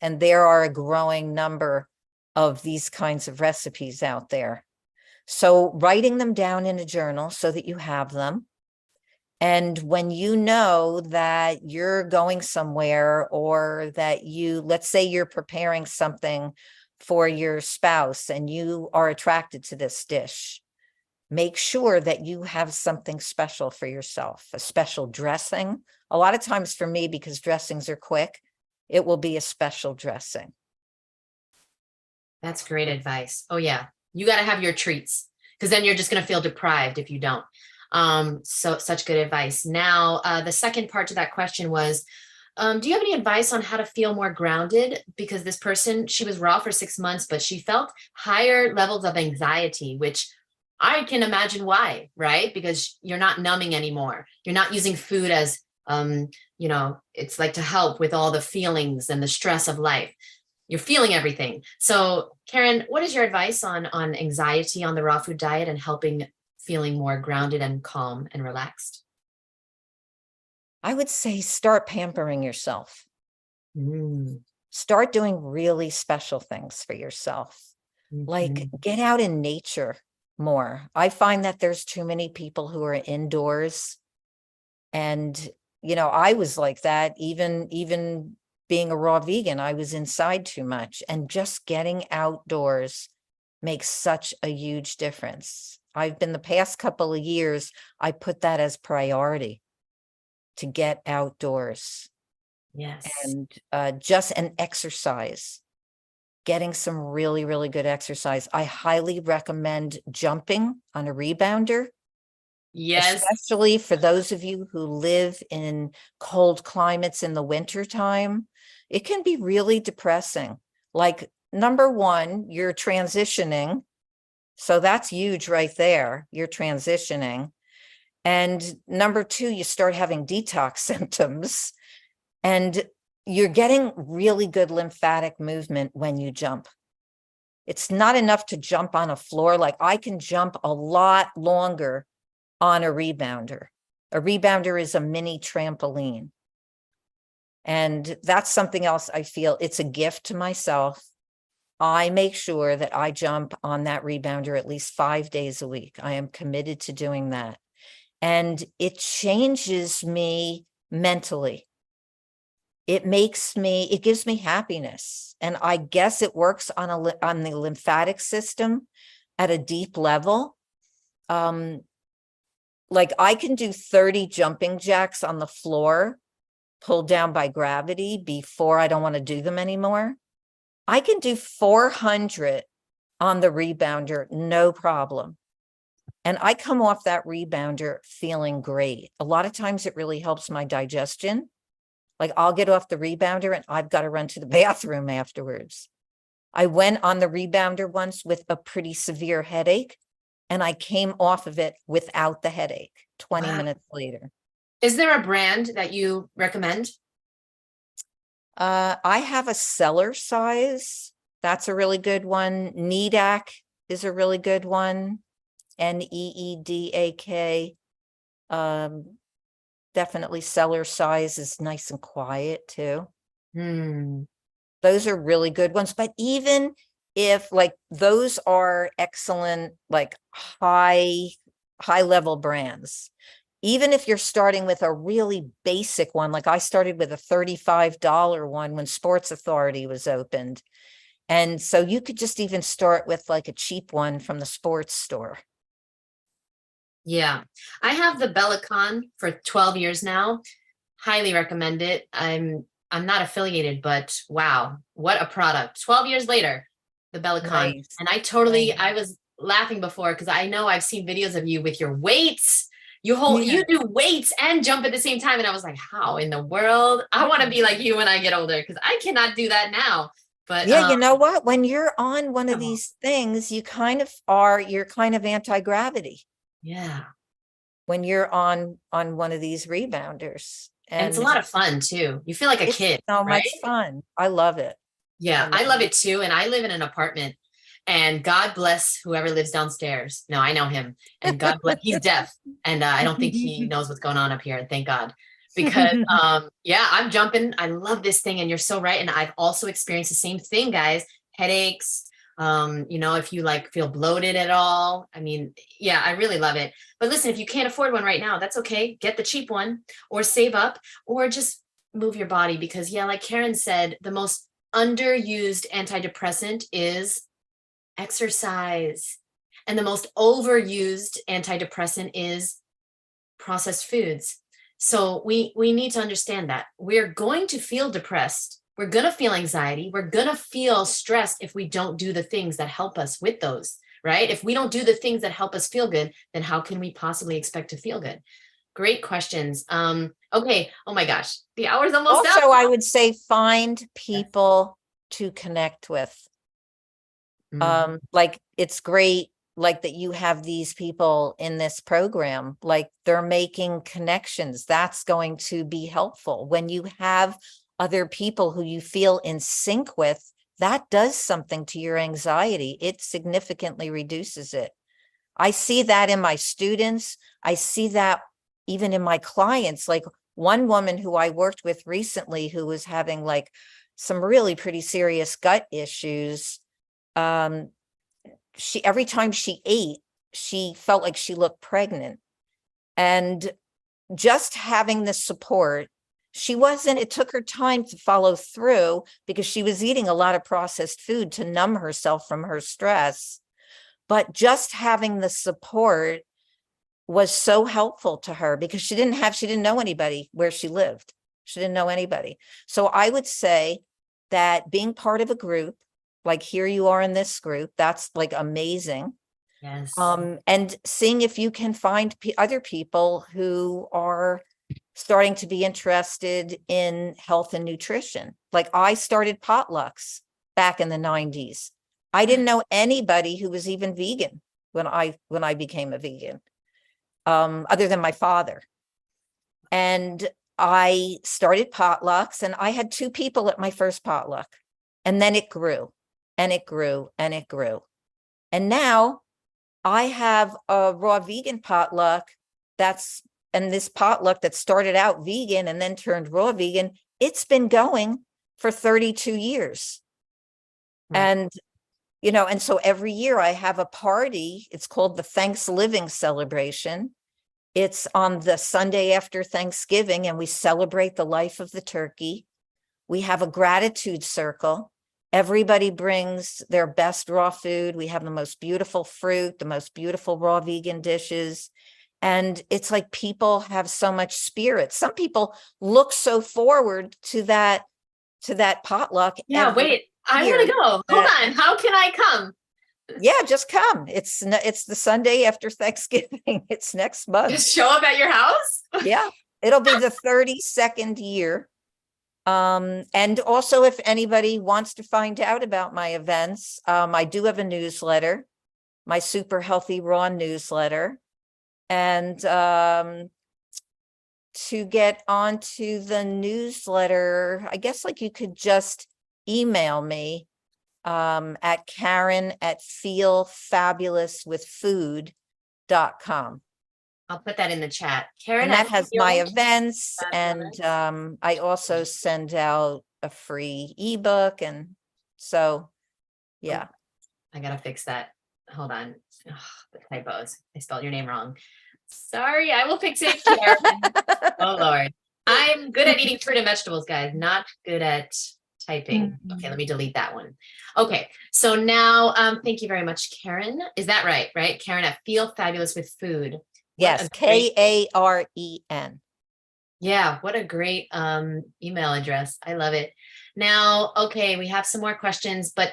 And there are a growing number of these kinds of recipes out there. So writing them down in a journal so that you have them. And when you know that you're going somewhere, or that let's say you're preparing something for your spouse and you are attracted to this dish, make sure that you have something special for yourself, a special dressing. A lot of times for me, because dressings are quick, it will be a special dressing. That's great advice. Oh yeah, you got to have your treats, because then you're just going to feel deprived if you don't. So such good advice. Now, the second part to that question was, do you have any advice on how to feel more grounded? Because this person, she was raw for 6 months, but she felt higher levels of anxiety, which I can imagine why, right? Because you're not numbing anymore. You're not using food as, you know, it's like to help with all the feelings and the stress of life. You're feeling everything. So Karen, what is your advice on anxiety on the raw food diet and feeling more grounded and calm and relaxed? I would say start pampering yourself. Start doing really special things for yourself. like Mhm. get out in nature more. I find that there's too many people who are indoors. And, I was like that, even being a raw vegan, I was inside too much, and just getting outdoors makes such a huge difference. I've been the past couple of years, I put that as priority to get outdoors Yes. and just an exercise, getting some really, really good exercise. I highly recommend jumping on a rebounder, Yes. especially for those of you who live in cold climates in the winter time. It can be really depressing. Like, number one, you're transitioning. So that's huge right there. You're transitioning. And number two, you start having detox symptoms, and you're getting really good lymphatic movement when you jump. It's not enough to jump on a floor. Like, I can jump a lot longer on a rebounder. A rebounder is a mini trampoline. And that's something else I feel it's a gift to myself. I make sure that I jump on that rebounder at least 5 days a week. I am committed to doing that. And it changes me mentally. It gives me happiness. And I guess it works on the lymphatic system at a deep level. Like, I can do 30 jumping jacks on the floor, pulled down by gravity, before I don't want to do them anymore. I can do 400 on the rebounder, no problem. And I come off that rebounder feeling great. A lot of times it really helps my digestion. Like, I'll get off the rebounder and I've got to run to the bathroom afterwards. I went on the rebounder once with a pretty severe headache, and I came off of it without the headache 20 Wow. minutes later. Is there a brand that you recommend? I have a cellar size. That's a really good one. Needak is a really good one. Needak. Definitely cellar size is nice and quiet too. Hmm. Those are really good ones. But even if, like, those are excellent, like high level brands, even if you're starting with a really basic one, like I started with a $35 one when Sports Authority was opened. And so you could just even start with like a cheap one from the sports store. Yeah. I have the Bellicon for 12 years now. Highly recommend it. I'm not affiliated, but wow, what a product. 12 years later, the Bellicon. Nice. And Nice. I was laughing before because I know I've seen videos of you with your weights. Yeah. You do weights and jump at the same time. And I was like, how in the world? I want to be like you when I get older because I cannot do that now. But Yeah, you know what? When you're on one of oh, these things, you're kind of anti-gravity yeah. when you're on one of these rebounders. And it's a And lot of fun too. You feel like a it's kid, so right? much fun. I love it. I Yeah, love I love it. it too. And I live in an apartment. And God bless whoever lives downstairs. No, I know him. And God bless, he's deaf. And I don't think he knows what's going on up here. Thank God. Because yeah, I'm jumping. I love this thing. And you're so right. And I've also experienced the same thing, guys. Headaches. If you like feel bloated at all. I mean, yeah, I really love it. But listen, if you can't afford one right now, that's okay. Get the cheap one or save up or just move your body because yeah, like Karen said, the most underused antidepressant is exercise. And the most overused antidepressant is processed foods. So we need to understand that we're going to feel depressed. We're going to feel anxiety. We're going to feel stressed if we don't do the things that help us with those, right? If we don't do the things that help us feel good, then how can we possibly expect to feel good? Great questions. Okay. Oh my gosh. The hour's almost up. Also, I would say find people to connect with. Like, it's great, like, that you have these people in this program, like they're making connections. That's going to be helpful when you have other people who you feel in sync with. That does something to your anxiety. It significantly reduces it. I see that in my students. I see that even in my clients. Like, one woman who I worked with recently who was having like some really pretty serious gut issues. every time she ate, she felt like she looked pregnant. And just having the support, it took her time to follow through because she was eating a lot of processed food to numb herself from her stress. But just having the support was so helpful to her because she didn't know anybody where she lived. She didn't know anybody. So I would say that being part of a group, like here you are in this group, that's like amazing. Yes. And seeing if you can find other people who are starting to be interested in health and nutrition. Like I started potlucks back in the 90s. I didn't know anybody who was even vegan when I became a vegan, other than my father. And I started potlucks, and I had 2 people at my first potluck, and then it grew and it grew and it grew. And now I have a raw vegan potluck and this potluck that started out vegan and then turned raw vegan, it's been going for 32 years. Right. And, and so every year I have a party. It's called the Thanksgiving celebration. It's on the Sunday after Thanksgiving, and we celebrate the life of the turkey. We have a gratitude circle. Everybody brings their best raw food. We have the most beautiful fruit, the most beautiful raw vegan dishes. And it's like people have so much spirit. Some people look so forward to that potluck. Yeah, wait, I want to go. Hold on. How can I come? Yeah, just come. It's the Sunday after Thanksgiving. It's next month. Just show up at your house? Yeah, it'll be the 32nd year. And also, if anybody wants to find out about my events, I do have a newsletter, my Super Healthy Raw newsletter. And to get onto the newsletter, I guess like you could just email me at Karen@feelfabulouswithfood.com. I'll put that in the chat. Karen, And that has my events. Fabulous. And I also send out a free ebook. And so, yeah. I gotta fix that. Hold on. Ugh, the typos. I spelled your name wrong. Sorry, I will fix it, Karen. Oh Lord. I'm good at eating fruit and vegetables, guys, not good at typing. Okay, let me delete that one. Okay, so now thank you very much, Karen. Is that right? Right? Karen at Feel Fabulous with Food. Yes, Karen. Yeah, what a great email address. I love it. Now, okay, we have some more questions, but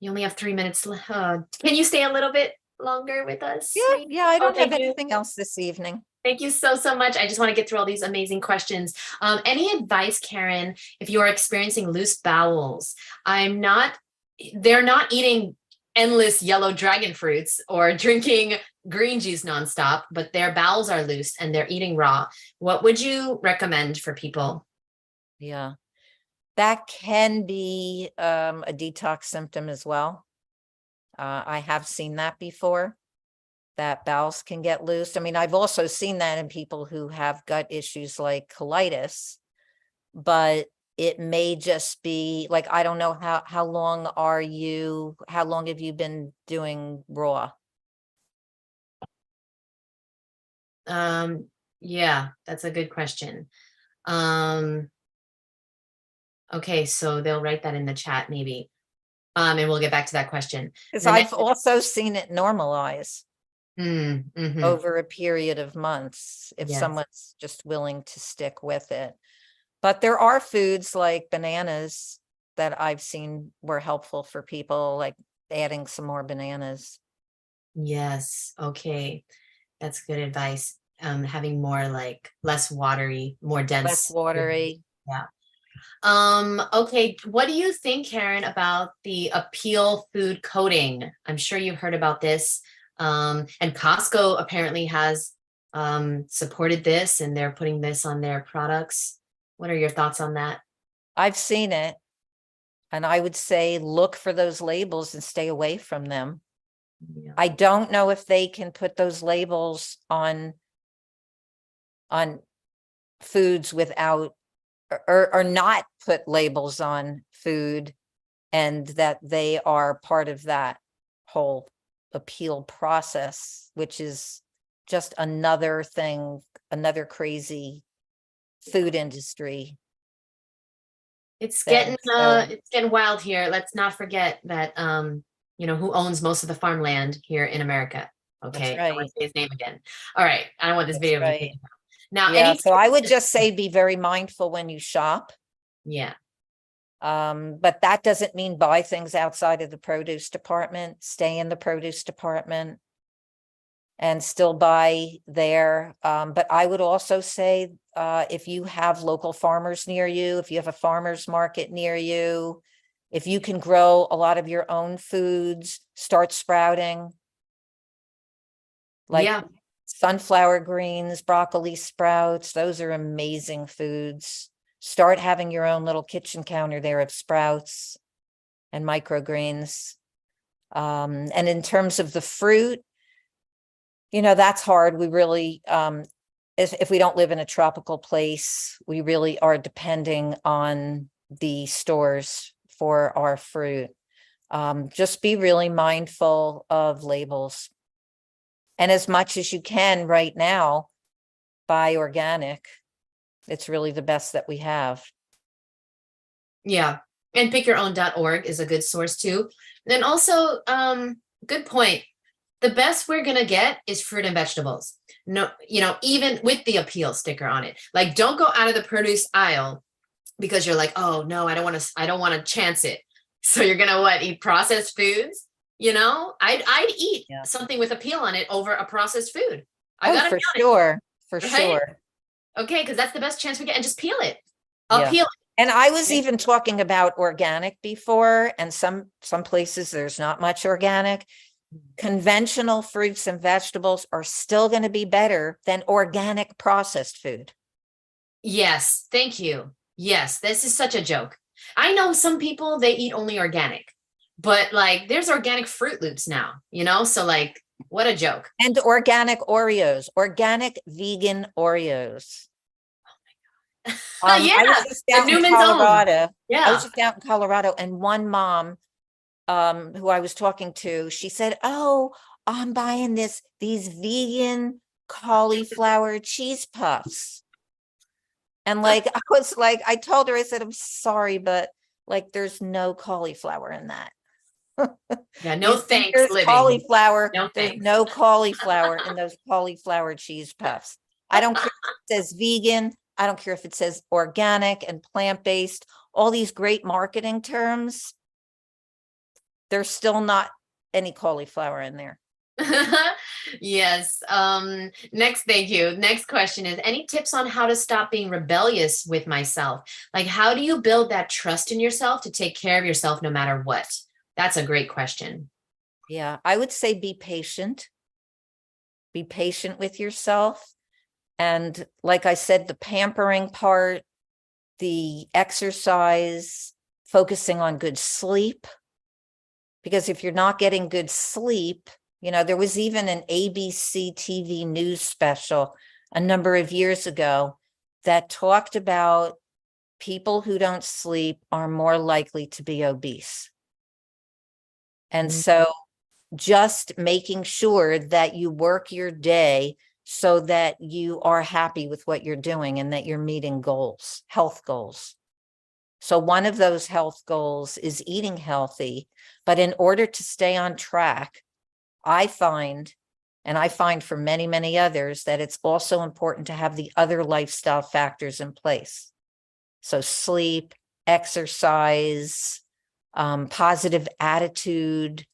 you only have 3 minutes. Can you stay a little bit longer with us? Yeah, I don't have anything else this evening. Thank you so much. I just want to get through all these amazing questions. Any advice, Karen, if you are experiencing loose bowels? They're not eating endless yellow dragon fruits or drinking green juice nonstop, but their bowels are loose and they're eating raw. What would you recommend for people? Yeah, that can be a detox symptom as well. I have seen that before, that bowels can get loose. I mean, I've also seen that in people who have gut issues like colitis, but it may just be like, I don't know, how long have you been doing raw? Yeah, that's a good question. Okay, so they'll write that in the chat maybe. And we'll get back to that question. Because I've also seen it normalize mm-hmm. over a period of months if someone's just willing to stick with it. But there are foods like bananas that I've seen were helpful for people, like adding some more bananas. Yes. Okay. That's good advice. Having more like less watery, more dense. Less watery. Yeah. Okay. What do you think, Karen, about the Appeal food coating? I'm sure you've heard about this. And Costco apparently has supported this and they're putting this on their products. What are your thoughts on that? I've seen it. And I would say look for those labels and stay away from them. Yeah. I don't know if they can put those labels on foods without or not put labels on food and that they are part of that whole appeal process, which is just another thing, another crazy food industry. It's thing. getting wild here. Let's not forget that who owns most of the farmland here in America. That's Okay. I want right. to say his name again. All right. I don't want this That's video to be right. taken down. Now, Yeah. any So I would just say be very mindful when you shop. yeah. But that doesn't mean buy things outside of the produce department. Stay in the produce department and still buy there. But I would also say, if you have local farmers near you, if you have a farmer's market near you, if you can grow a lot of your own foods, start sprouting. Like Yeah. sunflower greens, broccoli sprouts, those are amazing foods. Start having your own little kitchen counter there of sprouts and microgreens. And in terms of the fruit, that's hard. We really, if we don't live in a tropical place, we really are depending on the stores for our fruit. Just be really mindful of labels. And as much as you can right now, buy organic. It's really the best that we have. Yeah. And pickyourown.org is a good source too. Then also, good point. The best we're gonna get is fruit and vegetables. No, even with the appeal sticker on it. Like, don't go out of the produce aisle because you're like, oh no, I don't want to chance it. So you're gonna eat processed foods? I'd eat something with appeal on it over a processed food. I gotta for be sure, for right? sure. Okay, because that's the best chance we get, and just peel it. Yeah. Peel it. And I was even talking about organic before, and some places there's not much organic. Conventional fruits and vegetables are still going to be better than organic processed food. Yes, thank you. Yes, this is such a joke. I know some people, they eat only organic, but there's organic Fruit Loops now, so what a joke. And organic Oreos, organic vegan Oreos. Yeah, I was just out in Newman's Own. Colorado. Yeah. I was just out in Colorado, and one mom who I was talking to, she said, "Oh, I'm buying these vegan cauliflower cheese puffs." And I was like, I told her, I said, "I'm sorry, but there's no cauliflower in that." Yeah, no thanks, There's living. cauliflower. No There's thanks. no cauliflower in those cauliflower cheese puffs. I don't care if it says vegan. I don't care if it says organic and plant-based, all these great marketing terms. There's still not any cauliflower in there. Yes. Thank you. Next question is, any tips on how to stop being rebellious with myself? How do you build that trust in yourself to take care of yourself no matter what? That's a great question. Yeah, I would say be patient. Be patient with yourself. And like I said, the pampering part, the exercise, focusing on good sleep. Because if you're not getting good sleep, there was even an ABC TV news special a number of years ago that talked about people who don't sleep are more likely to be obese. And so just making sure that you work your day so that you are happy with what you're doing and that you're meeting goals, health goals. So one of those health goals is eating healthy. But in order to stay on track, I find for many, many others, that it's also important to have the other lifestyle factors in place. So sleep, exercise, positive attitude.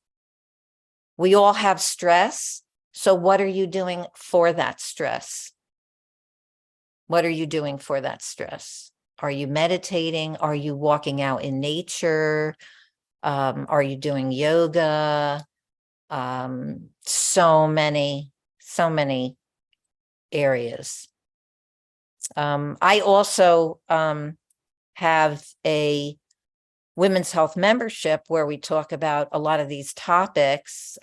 We all have stress. So what are you doing for that stress? What are you doing for that stress? Are you meditating? Are you walking out in nature? Are you doing yoga? So many areas. I also have a women's health membership where we talk about a lot of these topics.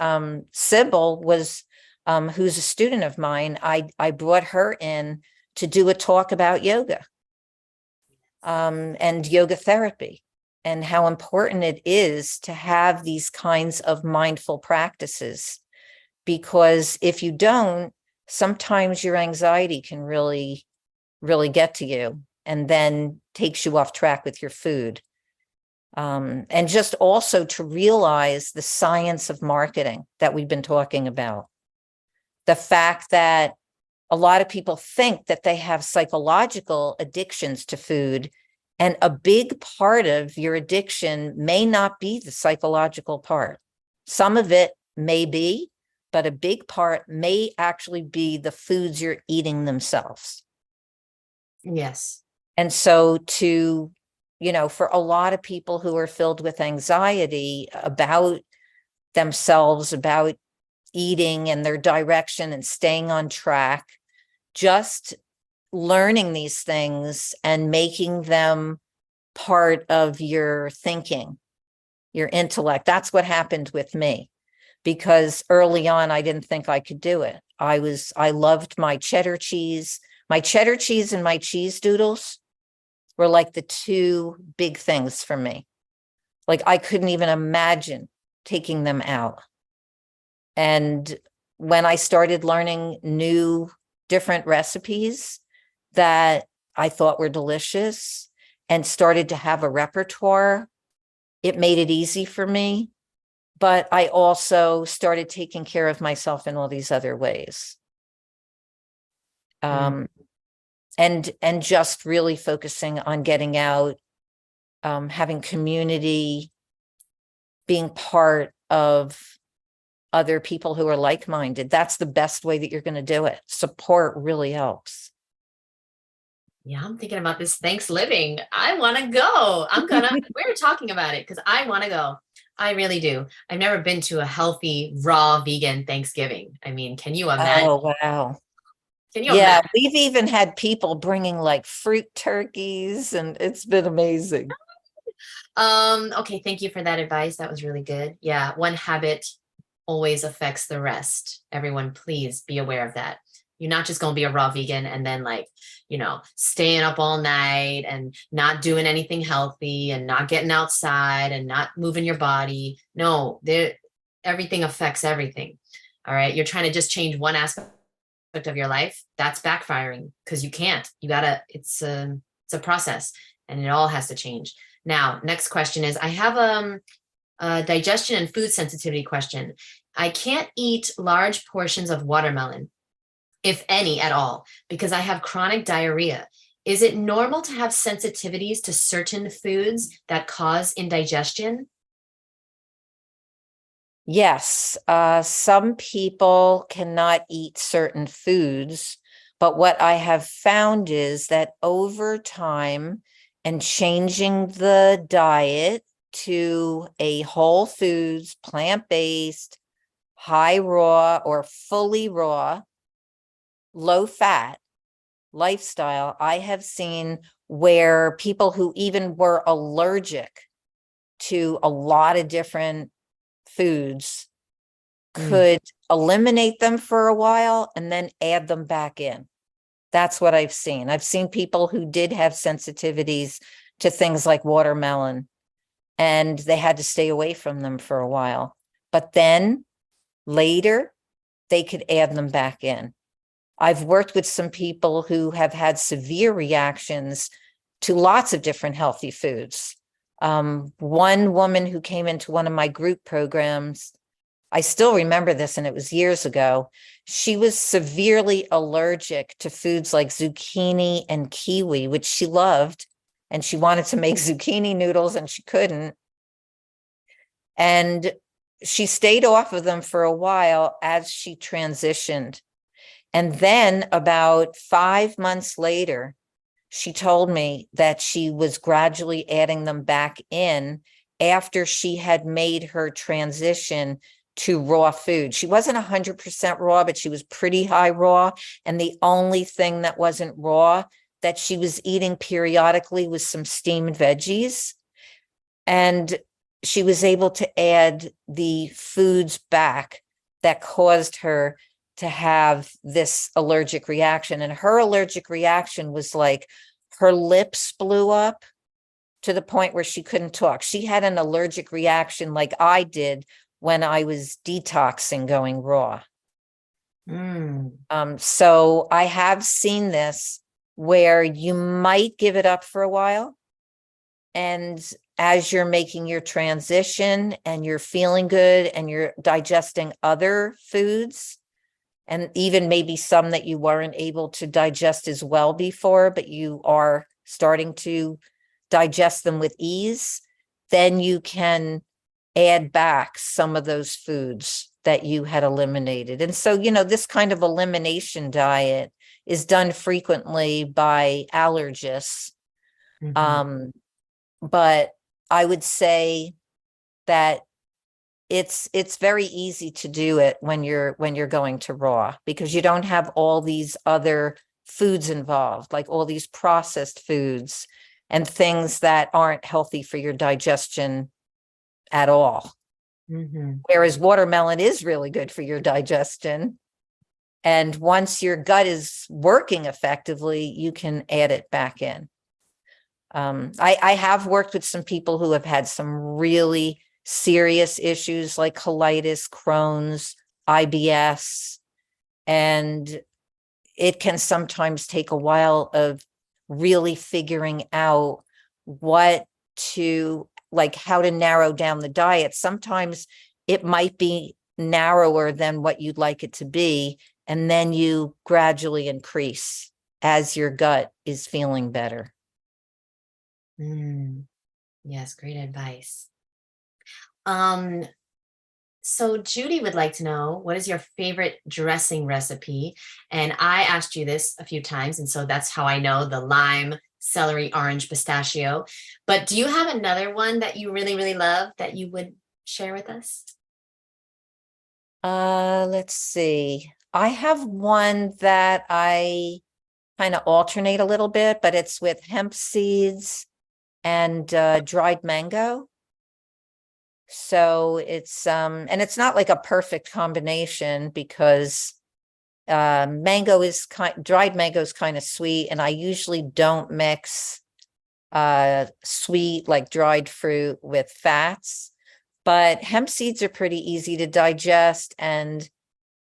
Sybil was, who's a student of mine, I brought her in to do a talk about yoga and yoga therapy. and how important it is to have these kinds of mindful practices. Because if you don't, sometimes your anxiety can really, really get to you and then takes you off track with your food. And just also to realize the science of marketing that we've been talking about. The fact that a lot of people think that they have psychological addictions to food, and a big part of your addiction may not be the psychological part. Some of it may be, but a big part may actually be the foods you're eating themselves. Yes. And so for a lot of people who are filled with anxiety about themselves, about eating and their direction and staying on track, just learning these things and making them part of your thinking, your intellect. That's what happened with me, because early on, I didn't think I could do it. I loved my cheddar cheese. My cheddar cheese and my cheese doodles were like the two big things for me. Like I couldn't even imagine taking them out. And when I started learning new, different recipes that I thought were delicious and started to have a repertoire, it made it easy for me. But I also started taking care of myself in all these other ways. And just really focusing on getting out, having community, being part of other people who are like-minded. That's the best way that you're going to do it. Support really helps. Yeah, I'm thinking about this Thanksgiving. I want to go. We're talking about it because I want to go. I really do. I've never been to a healthy, raw vegan Thanksgiving. I mean, can you imagine? Oh, wow. Can you Yeah, imagine? we've even had people bringing like fruit turkeys, and it's been amazing. Okay, thank you for that advice. That was really good. Yeah, one habit always affects the rest. Everyone, please be aware of that. You're not just going to be a raw vegan and then staying up all night and not doing anything healthy and not getting outside and not moving your body. No, everything affects everything. All right. You're trying to just change one aspect of your life. That's backfiring because you can't. It's a process and it all has to change. Now, next question is I have a digestion and food sensitivity question. I can't eat large portions of watermelon, if any at all, because I have chronic diarrhea. Is it normal to have sensitivities to certain foods that cause indigestion? Yes, some people cannot eat certain foods, but what I have found is that over time and changing the diet to a whole foods, plant-based, high raw or fully raw, low fat lifestyle, I have seen where people who even were allergic to a lot of different foods could eliminate them for a while and then add them back in. That's what I've seen. I've seen people who did have sensitivities to things like watermelon, and they had to stay away from them for a while. But then later, they could add them back in. I've worked with some people who have had severe reactions to lots of different healthy foods. One woman who came into one of my group programs, I still remember this, and it was years ago. She was severely allergic to foods like zucchini and kiwi, which she loved, and she wanted to make zucchini noodles and she couldn't. And she stayed off of them for a while as she transitioned. And then about 5 months later, she told me that she was gradually adding them back in after she had made her transition to raw food. She wasn't 100% raw, but she was pretty high raw. And the only thing that wasn't raw that she was eating periodically was some steamed veggies. And she was able to add the foods back that caused her to have this allergic reaction. And her allergic reaction was like her lips blew up to the point where she couldn't talk. She had an allergic reaction like I did when I was detoxing going raw. So I have seen this where you might give it up for a while. And as you're making your transition and you're feeling good and you're digesting other foods, and even maybe some that you weren't able to digest as well before, but you are starting to digest them with ease, then you can add back some of those foods that you had eliminated. And so, this kind of elimination diet is done frequently by allergists. But I would say that it's very easy to do it when you're going to raw, because you don't have all these other foods involved, like all these processed foods and things that aren't healthy for your digestion at all. Whereas watermelon is really good for your digestion. And once your gut is working effectively, you can add it back in. I have worked with some people who have had some really serious issues like colitis, Crohn's, IBS, and it can sometimes take a while of really figuring out how to narrow down the diet. Sometimes it might be narrower than what you'd like it to be, and then you gradually increase as your gut is feeling better. Yes, great advice. So Judy would like to know, what is your favorite dressing recipe? And I asked you this a few times, and so that's how I know the lime, celery, orange, pistachio. But do you have another one that you really, really love that you would share with us? Let's see. I have one that I kind of alternate a little bit, but it's with hemp seeds and dried mango. So it's and it's not like a perfect combination, because dried mango is kind of sweet, and I usually don't mix sweet like dried fruit with fats. But hemp seeds are pretty easy to digest, and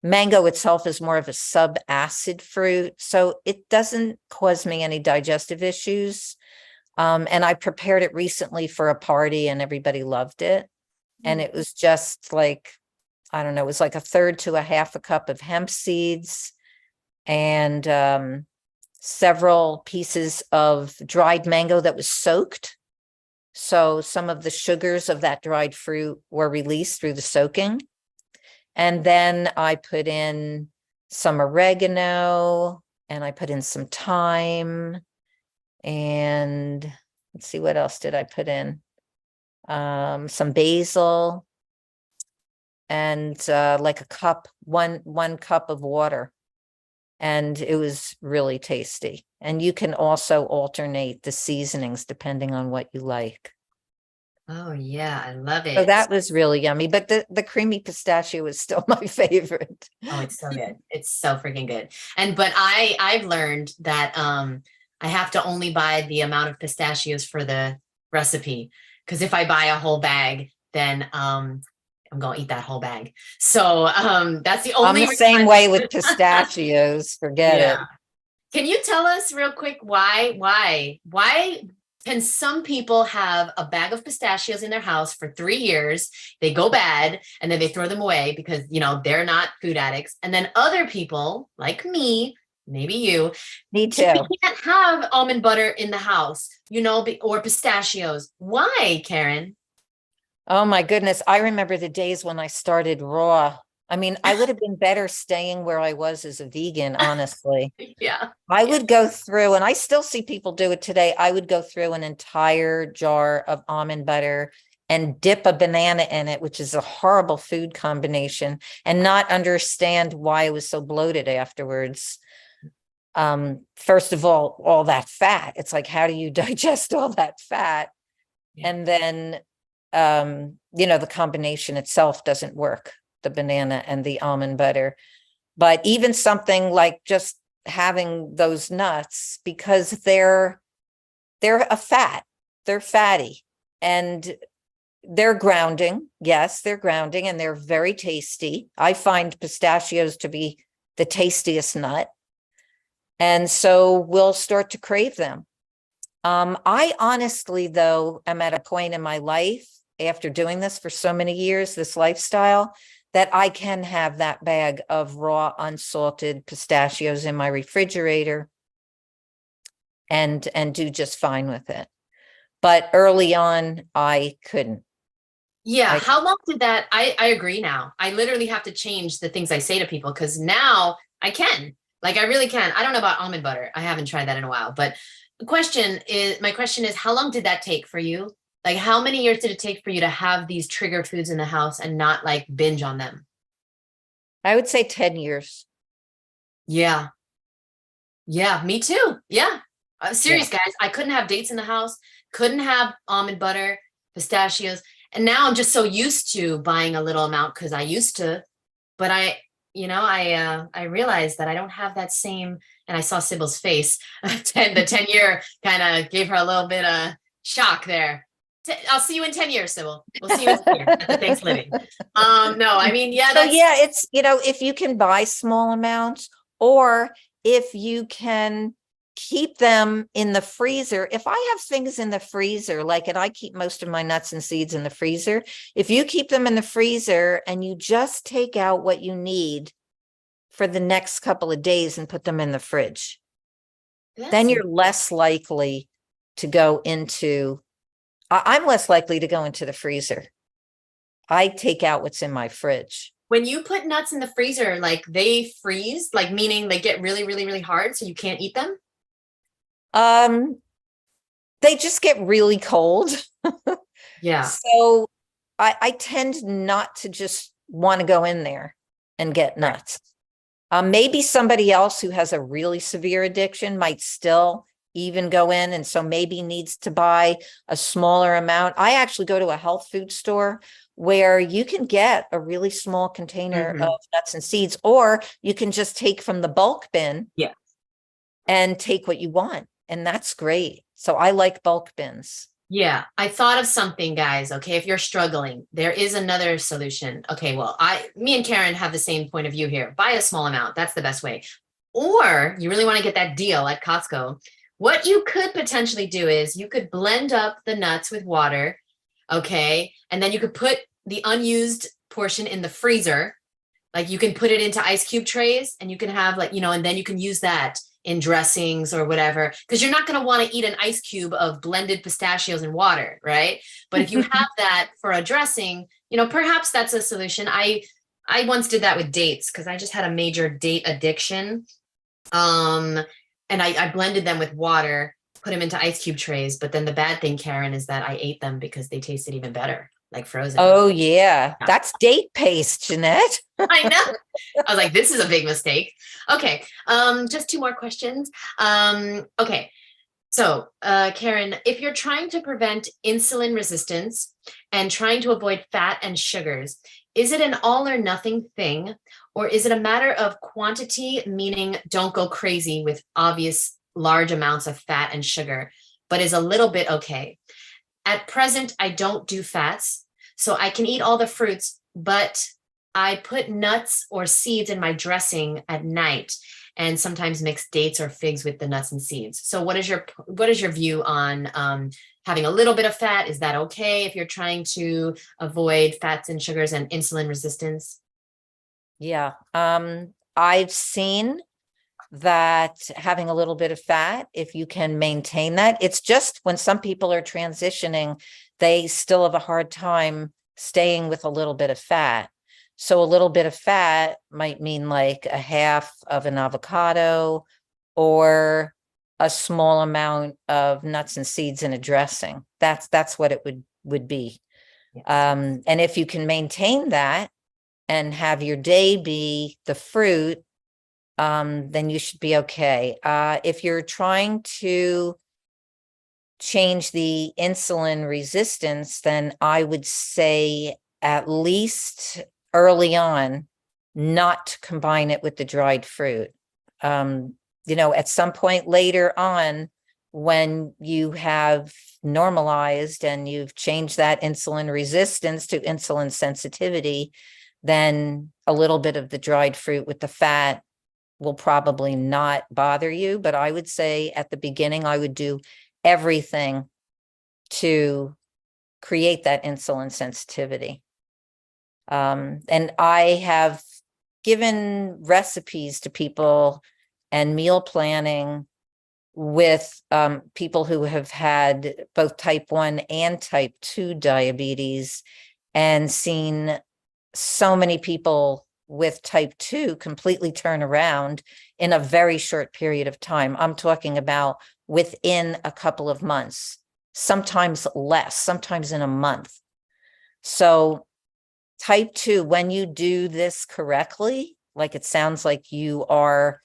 mango itself is more of a sub-acid fruit, so it doesn't cause me any digestive issues. And I prepared it recently for a party and everybody loved it. And it was just like, I don't know, it was like a third to a half a cup of hemp seeds and several pieces of dried mango that was soaked. So some of the sugars of that dried fruit were released through the soaking. And then I put in some oregano and I put in some thyme. And let's see, what else did I put in? Some basil and like one cup of water. And it was really tasty. And you can also alternate the seasonings depending on what you like. Oh yeah, I love it. So that was really yummy, but the creamy pistachio is still my favorite. Oh, it's so good. It's so freaking good. But I've learned that I have to only buy the amount of pistachios for the recipe, because if I buy a whole bag, then I'm gonna eat that whole bag. So that's the only I'm the same way with pistachios. Forget it. Can you tell us real quick why can some people have a bag of pistachios in their house for 3 years, they go bad, and then they throw them away because, they're not food addicts. And then other people like me, maybe you, me too, can't have almond butter in the house, or pistachios. Why, Karen? Oh my goodness. I remember the days when I started raw. I mean, I would have been better staying where I was as a vegan, honestly. Yeah. I would go through, and I still see people do it today. I would go through an entire jar of almond butter and dip a banana in it, which is a horrible food combination, and not understand why I was so bloated afterwards. First of all that fat, it's like, how do you digest all that fat? Yeah. And then, the combination itself doesn't work, the banana and the almond butter. But even something like just having those nuts, because they're a fat, they're fatty and they're grounding. Yes, they're grounding and they're very tasty. I find pistachios to be the tastiest nut. And so we'll start to crave them. I honestly, though, am at a point in my life after doing this for so many years, this lifestyle, that I can have that bag of raw, unsalted pistachios in my refrigerator and do just fine with it. But early on, I couldn't. Yeah. How long did that? I agree now. I literally have to change the things I say to people because now I can. Like, I really can. I don't know about almond butter. I haven't tried that in a while. But my question is, how long did that take for you? Like, how many years did it take for you to have these trigger foods in the house and not like binge on them? I would say 10 years. Yeah. Yeah, me too. Yeah. I'm serious, guys. I couldn't have dates in the house, couldn't have almond butter, pistachios. And now I'm just so used to buying a little amount because I used to, but I realized that I don't have that same, and I saw Sybil's face. The 10-year kind of gave her a little bit of shock there. I'll see you in 10 years, Sybil. We'll see you in 10 years at the Thanksgiving. No, I mean, yeah. So yeah, it's, if you can buy small amounts or if you can keep them in the freezer. If I have things in the freezer, and I keep most of my nuts and seeds in the freezer, if you keep them in the freezer and you just take out what you need for the next couple of days and put them in the fridge, then you're less likely to go into, I'm less likely to go into the freezer. I take out what's in my fridge. When you put nuts in the freezer, like they freeze, like meaning they get really, really, really hard so you can't eat them? They just get really cold. Yeah. So I tend not to just want to go in there and get nuts. Maybe somebody else who has a really severe addiction might still even go in, and so maybe needs to buy a smaller amount. I actually go to a health food store where you can get a really small container of nuts and seeds, or you can just take from the bulk bin and take what you want. And that's great. So I like bulk bins. Yeah, I thought of something, guys. Okay, if you're struggling, there is another solution. Okay, well, me and Karen have the same point of view here. Buy a small amount. That's the best way. Or you really want to get that deal at Costco. What you could potentially do is you could blend up the nuts with water, okay? And then you could put the unused portion in the freezer. Like you can put it into ice cube trays and you can have and then you can use that in dressings or whatever, because you're not going to want to eat an ice cube of blended pistachios and water, right? But if you have that for a dressing, perhaps that's a solution. I once did that with dates because I just had a major date addiction. And I blended them with water, put them into ice cube trays. But then the bad thing, Karen, is that I ate them because they tasted even better, like frozen. Oh, yeah. That's date paste, Jeanette. I know. I was like, this is a big mistake. Okay. Just 2 more questions. Okay. So, Karen, if you're trying to prevent insulin resistance and trying to avoid fat and sugars, is it an all or nothing thing? Or is it a matter of quantity, meaning don't go crazy with obvious large amounts of fat and sugar, but is a little bit okay? At present, I don't do fats, so I can eat all the fruits, but I put nuts or seeds in my dressing at night and sometimes mix dates or figs with the nuts and seeds. So what is your view on having a little bit of fat? Is that okay if you're trying to avoid fats and sugars and insulin resistance? Yeah. I've seen that having a little bit of fat, if you can maintain that, it's just when some people are transitioning, they still have a hard time staying with a little bit of fat. So a little bit of fat might mean like a half of an avocado or a small amount of nuts and seeds in a dressing. That's what it would be. Yes. And if you can maintain that and have your day be the fruit, then you should be okay. If you're trying to change the insulin resistance, then I would say at least early on, not to combine it with the dried fruit. At some point later on, when you have normalized and you've changed that insulin resistance to insulin sensitivity, then a little bit of the dried fruit with the fat will probably not bother you. But I would say at the beginning, I would do everything to create that insulin sensitivity. And I have given recipes to people and meal planning with people who have had both type 1 and type 2 diabetes, and seen so many people with type 2 completely turn around in a very short period of time. I'm talking about within a couple of months, sometimes less, sometimes in a month. So type 2, when you do this correctly, like it sounds like you are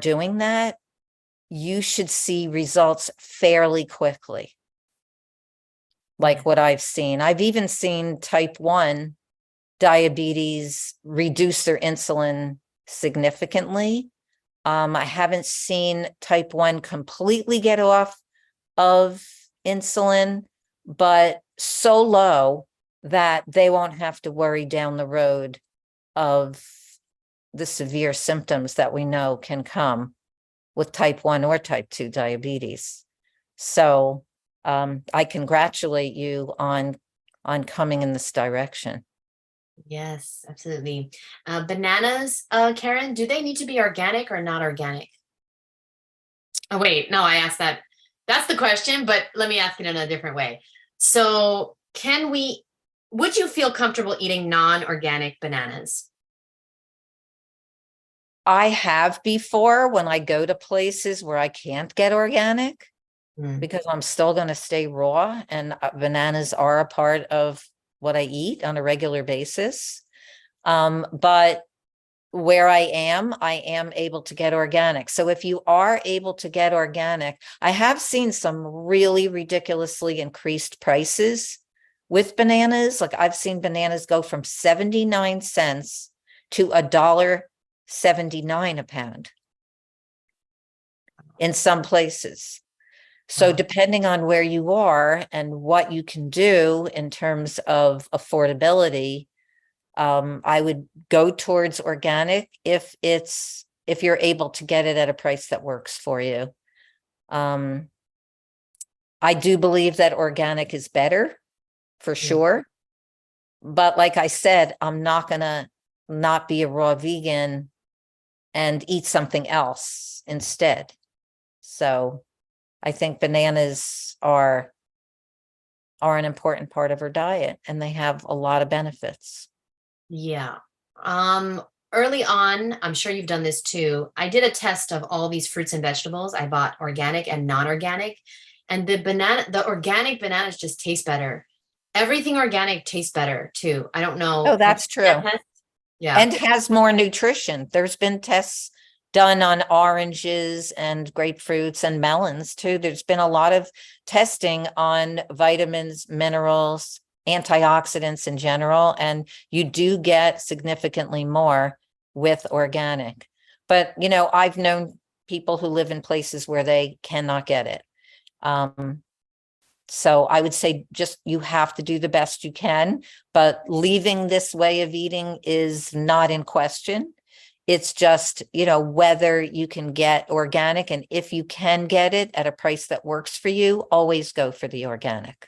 doing that, you should see results fairly quickly. Like what I've seen. I've even seen type 1 diabetes reduce their insulin significantly. I haven't seen type 1 completely get off of insulin, but so low that they won't have to worry down the road of the severe symptoms that we know can come with type 1 or type 2 diabetes. So I congratulate you on coming in this direction. Yes, absolutely. Bananas, Karen, do they need to be organic or not organic? Oh, wait, no, I asked that. That's the question, but let me ask it in a different way. So would you feel comfortable eating non-organic bananas? I have before, when I go to places where I can't get organic, because I'm still going to stay raw, and bananas are a part of what I eat on a regular basis. But where I am able to get organic. So if you are able to get organic, I have seen some really ridiculously increased prices with bananas. Like I've seen bananas go from 79 cents to $1.79 a pound in some places. So depending on where you are and what you can do in terms of affordability, I would go towards organic if you're able to get it at a price that works for you. I do believe that organic is better for sure. But like I said, I'm not gonna not be a raw vegan and eat something else instead. So I think bananas are an important part of our diet, and they have a lot of benefits. Yeah. Early on, I'm sure you've done this too. I did a test of all these fruits and vegetables. I bought organic and non-organic, and the organic bananas just taste better. Everything organic tastes better too. I don't know. Oh, that's true. Yeah. And has more nutrition. There's been tests done on oranges and grapefruits and melons too. There's been a lot of testing on vitamins, minerals, antioxidants in general, and you do get significantly more with organic. But, you know, I've known people who live in places where they cannot get it. So I would say just you have to do the best you can, but leaving this way of eating is not in question. It's just, you know, whether you can get organic, and if you can get it at a price that works for you, always go for the organic.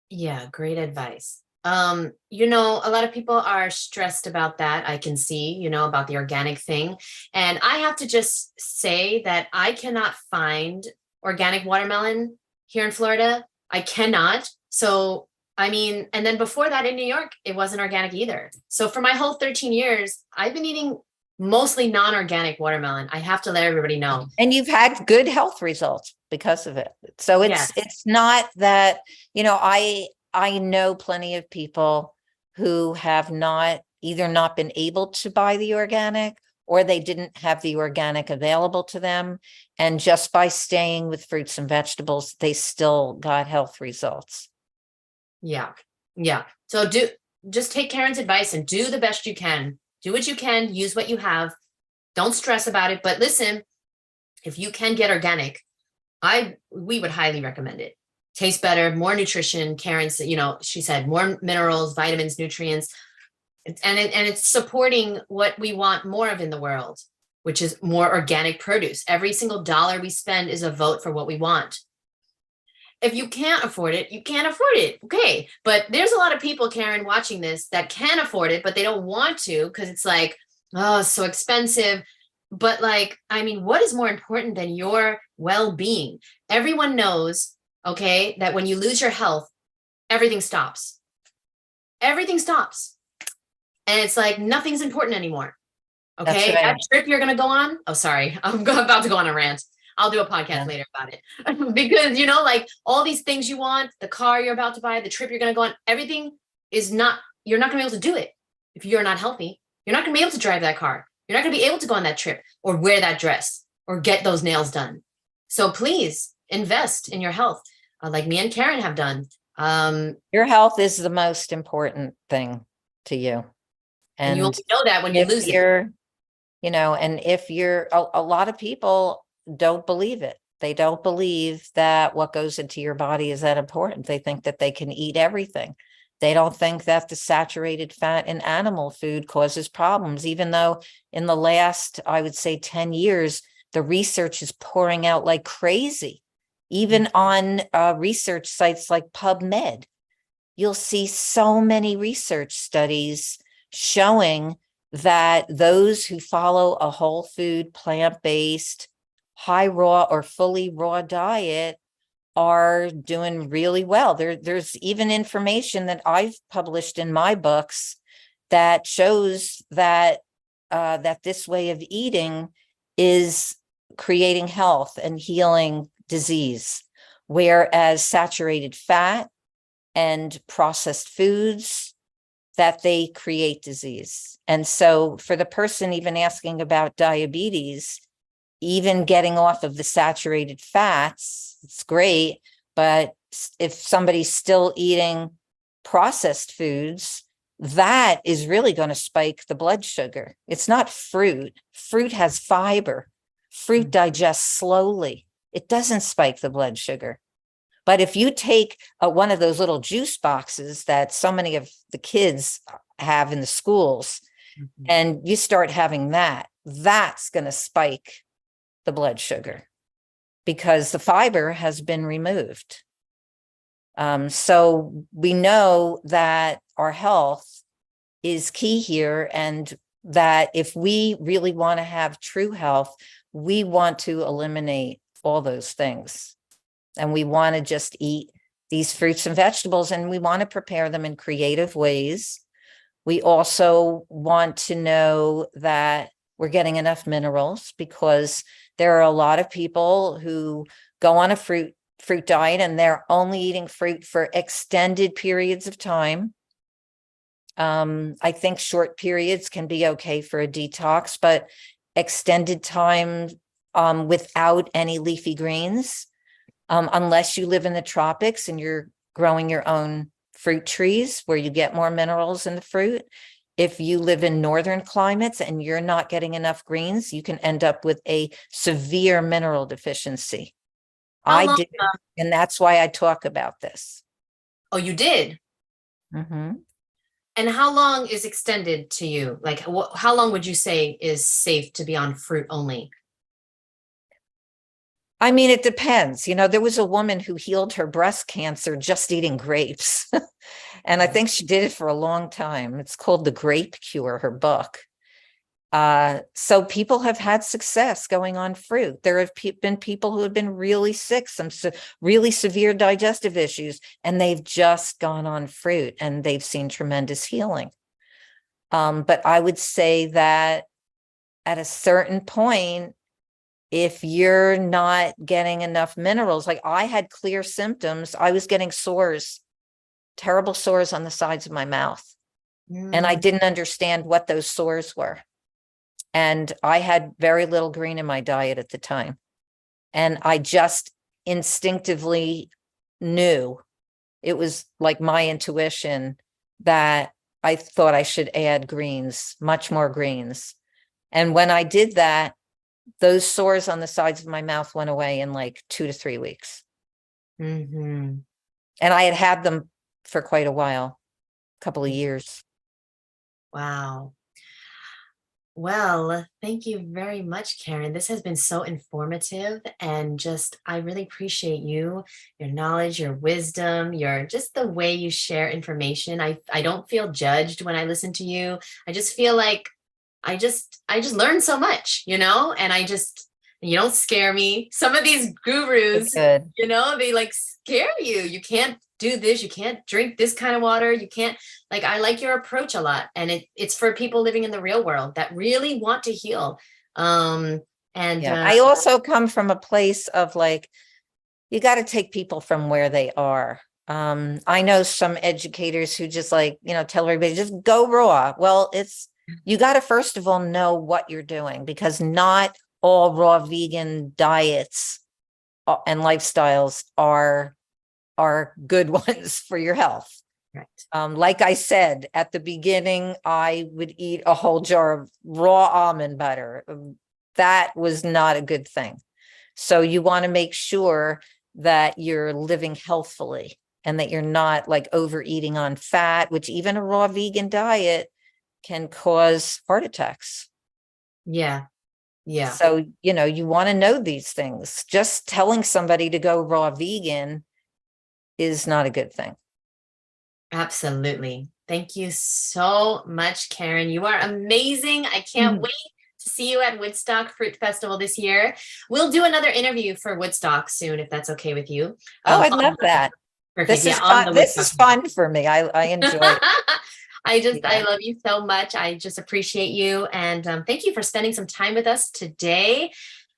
Yeah, great advice. You know, a lot of people are stressed about that. I can see, you know, about the organic thing. And I have to just say that I cannot find organic watermelon here in Florida. I cannot. So, I mean, and then before that in New York, it wasn't organic either. So for my whole 13 years, I've been eating mostly non-organic watermelon. I have to let everybody know. And you've had good health results because of it. So it's not that, you know, I know plenty of people who have either not been able to buy the organic, or they didn't have the organic available to them. And just by staying with fruits and vegetables, they still got health results. Yeah. Yeah. So just take Karen's advice and do the best you can. Do what you can, use what you have. Don't stress about it. But listen, if you can get organic, we would highly recommend it. Tastes better, more nutrition. Karen's, she said more minerals, vitamins, nutrients, and it's supporting what we want more of in the world, which is more organic produce. Every single dollar we spend is a vote for what we want. If you can't afford it, you can't afford it. Okay. But there's a lot of people, Karen, watching this that can afford it, but they don't want to because it's like, oh, it's so expensive. But like, I mean, what is more important than your well-being? Everyone knows, okay, that when you lose your health, everything stops. Everything stops. And it's like nothing's important anymore. Okay. That's right. That trip you're going to go on. Oh, sorry. I'm about to go on a rant. I'll do a podcast later about it because, like all these things you want, the car you're about to buy, the trip you're going to go on, everything is not, you're not going to be able to do it. If you're not healthy, you're not going to be able to drive that car. You're not going to be able to go on that trip or wear that dress or get those nails done. So please invest in your health, like me and Karen have done. Your health is the most important thing to you. And you only know that when you lose it. And if you're, a lot of people don't believe it. They don't believe that what goes into your body is that important. They think that they can eat everything. They don't think that the saturated fat in animal food causes problems, even though in the last, I would say 10 years, the research is pouring out like crazy. Even on research sites like PubMed, you'll see so many research studies showing that those who follow a whole food, plant-based, high raw or fully raw diet are doing really well. There's even information that I've published in my books that shows that that this way of eating is creating health and healing disease, whereas saturated fat and processed foods, that they create disease. And so for the person even asking about diabetes, even getting off of the saturated fats, it's great. But if somebody's still eating processed foods, that is really going to spike the blood sugar. It's not fruit. Fruit has fiber. Fruit digests slowly. It doesn't spike the blood sugar. But if you take one of those little juice boxes that so many of the kids have in the schools, and you start having that, that's going to spike the blood sugar because the fiber has been removed. So we know that our health is key here, and that if we really want to have true health, we want to eliminate all those things. And we want to just eat these fruits and vegetables, and we want to prepare them in creative ways. We also want to know that we're getting enough minerals, because there are a lot of people who go on a fruit diet and they're only eating fruit for extended periods of time. I think short periods can be okay for a detox, but extended time without any leafy greens, unless you live in the tropics and you're growing your own fruit trees where you get more minerals in the fruit. If you live in northern climates and you're not getting enough greens, you can end up with a severe mineral deficiency. I did, and that's why I talk about this. Oh, you did? Mm-hmm. And how long is extended to you? Like, how long would you say is safe to be on fruit only? I mean, it depends. There was a woman who healed her breast cancer just eating grapes. And I think she did it for a long time. It's called The Grape Cure, her book. So people have had success going on fruit. There have been people who have been really sick, some really severe digestive issues, and they've just gone on fruit and they've seen tremendous healing. But I would say that at a certain point, if you're not getting enough minerals, like I had clear symptoms, I was getting sores, terrible sores on the sides of my mouth. And I didn't understand what those sores were. And I had very little green in my diet at the time. And I just instinctively knew, it was like my intuition, that I thought I should add greens, much more greens. And when I did that, those sores on the sides of my mouth went away in like 2 to 3 weeks. Mm-hmm. And I had had them for quite a while, a couple of years. Wow. Well, thank you very much, Karen. This has been so informative and just, I really appreciate you, your knowledge, your wisdom, your just the way you share information. I don't feel judged when I listen to you. I just feel like I just learned so much, and you don't scare me. Some of these gurus, Good. they like scare you. You can't do this, you can't drink this kind of water, you can't, like, I like your approach a lot, and it's for people living in the real world that really want to heal. And Yeah, I also come from a place of like, you got to take people from where they are. I know some educators who just like, tell everybody just go raw. Well, you got to first of all know what you're doing, because not all raw vegan diets and lifestyles are good ones for your health. right. Like I said at the beginning, I would eat a whole jar of raw almond butter. That was not a good thing. So you want to make sure that you're living healthfully and that you're not like overeating on fat, which even a raw vegan diet can cause heart attacks. Yeah. So, you want to know these things. Just telling somebody to go raw vegan is not a good thing. Absolutely. Thank you so much, Karen. You are amazing. I can't wait to see you at Woodstock Fruit Festival this year. We'll do another interview for Woodstock soon, if that's okay with you. Oh, I'd love that. Perfect. This is On fun. the This is Woodstock. fun for me. I enjoy it. I love you so much. I just appreciate you. And thank you for spending some time with us today.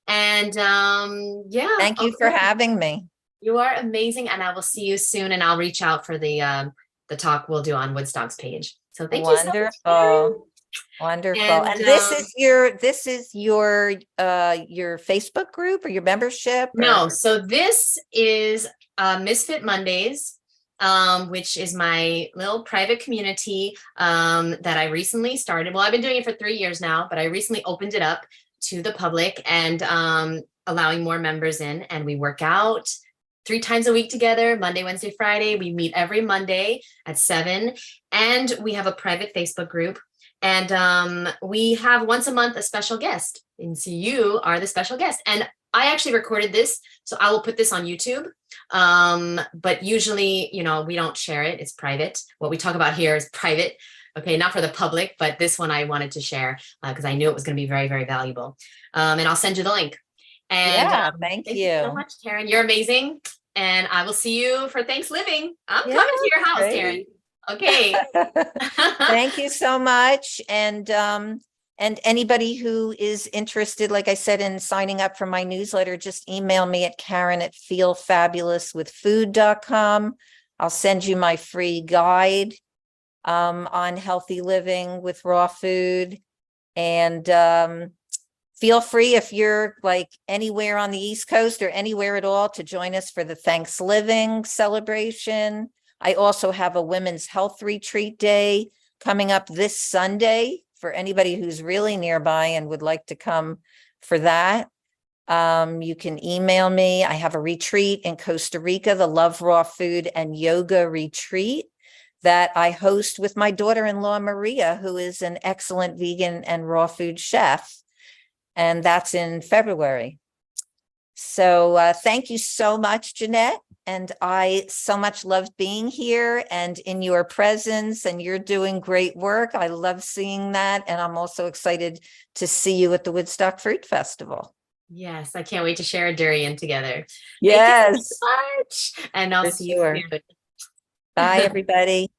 And yeah. Thank you for having me. You are amazing. And I will see you soon. And I'll reach out for the talk we'll do on Woodstock's page. So thank you so much, Karen. Wonderful. And And this is your Facebook group or your membership? no, so this is Misfit Mondays, which is my little private community that I recently started. Well, I've been doing it for 3 years now, but I recently opened it up to the public and allowing more members in. And we work out 3 times a week together, Monday, Wednesday, Friday. We meet every Monday at 7. And we have a private Facebook group. And we have once a month a special guest. And so you are the special guest. And I actually recorded this, so I will put this on YouTube. But usually, we don't share it. It's private. What we talk about here is private. Okay, not for the public, but this one I wanted to share because I knew it was going to be very, very valuable. And I'll send you the link. And yeah, thank you so much, Karen. You're amazing. And I will see you for Thanksgiving. I'm coming to your house, great. Karen. Okay. Thank you so much. And anybody who is interested, like I said, in signing up for my newsletter, just email me at Karen@feelfabulous.com. I'll send you my free guide on healthy living with raw food. And feel free, if you're like anywhere on the East Coast or anywhere at all, to join us for the Thanksgiving celebration. I also have a women's health retreat day coming up this Sunday for anybody who's really nearby and would like to come for that. You can email me. I have a retreat in Costa Rica, the Love Raw Food and Yoga Retreat, that I host with my daughter-in-law, Maria, who is an excellent vegan and raw food chef. And that's in February. So thank you so much, Jeannette. And I so much loved being here and in your presence, and you're doing great work. I love seeing that. And I'm also excited to see you at the Woodstock Fruit Festival. Yes, I can't wait to share a durian together. Yes. Thank you so much. And I'll see you soon. Bye, everybody.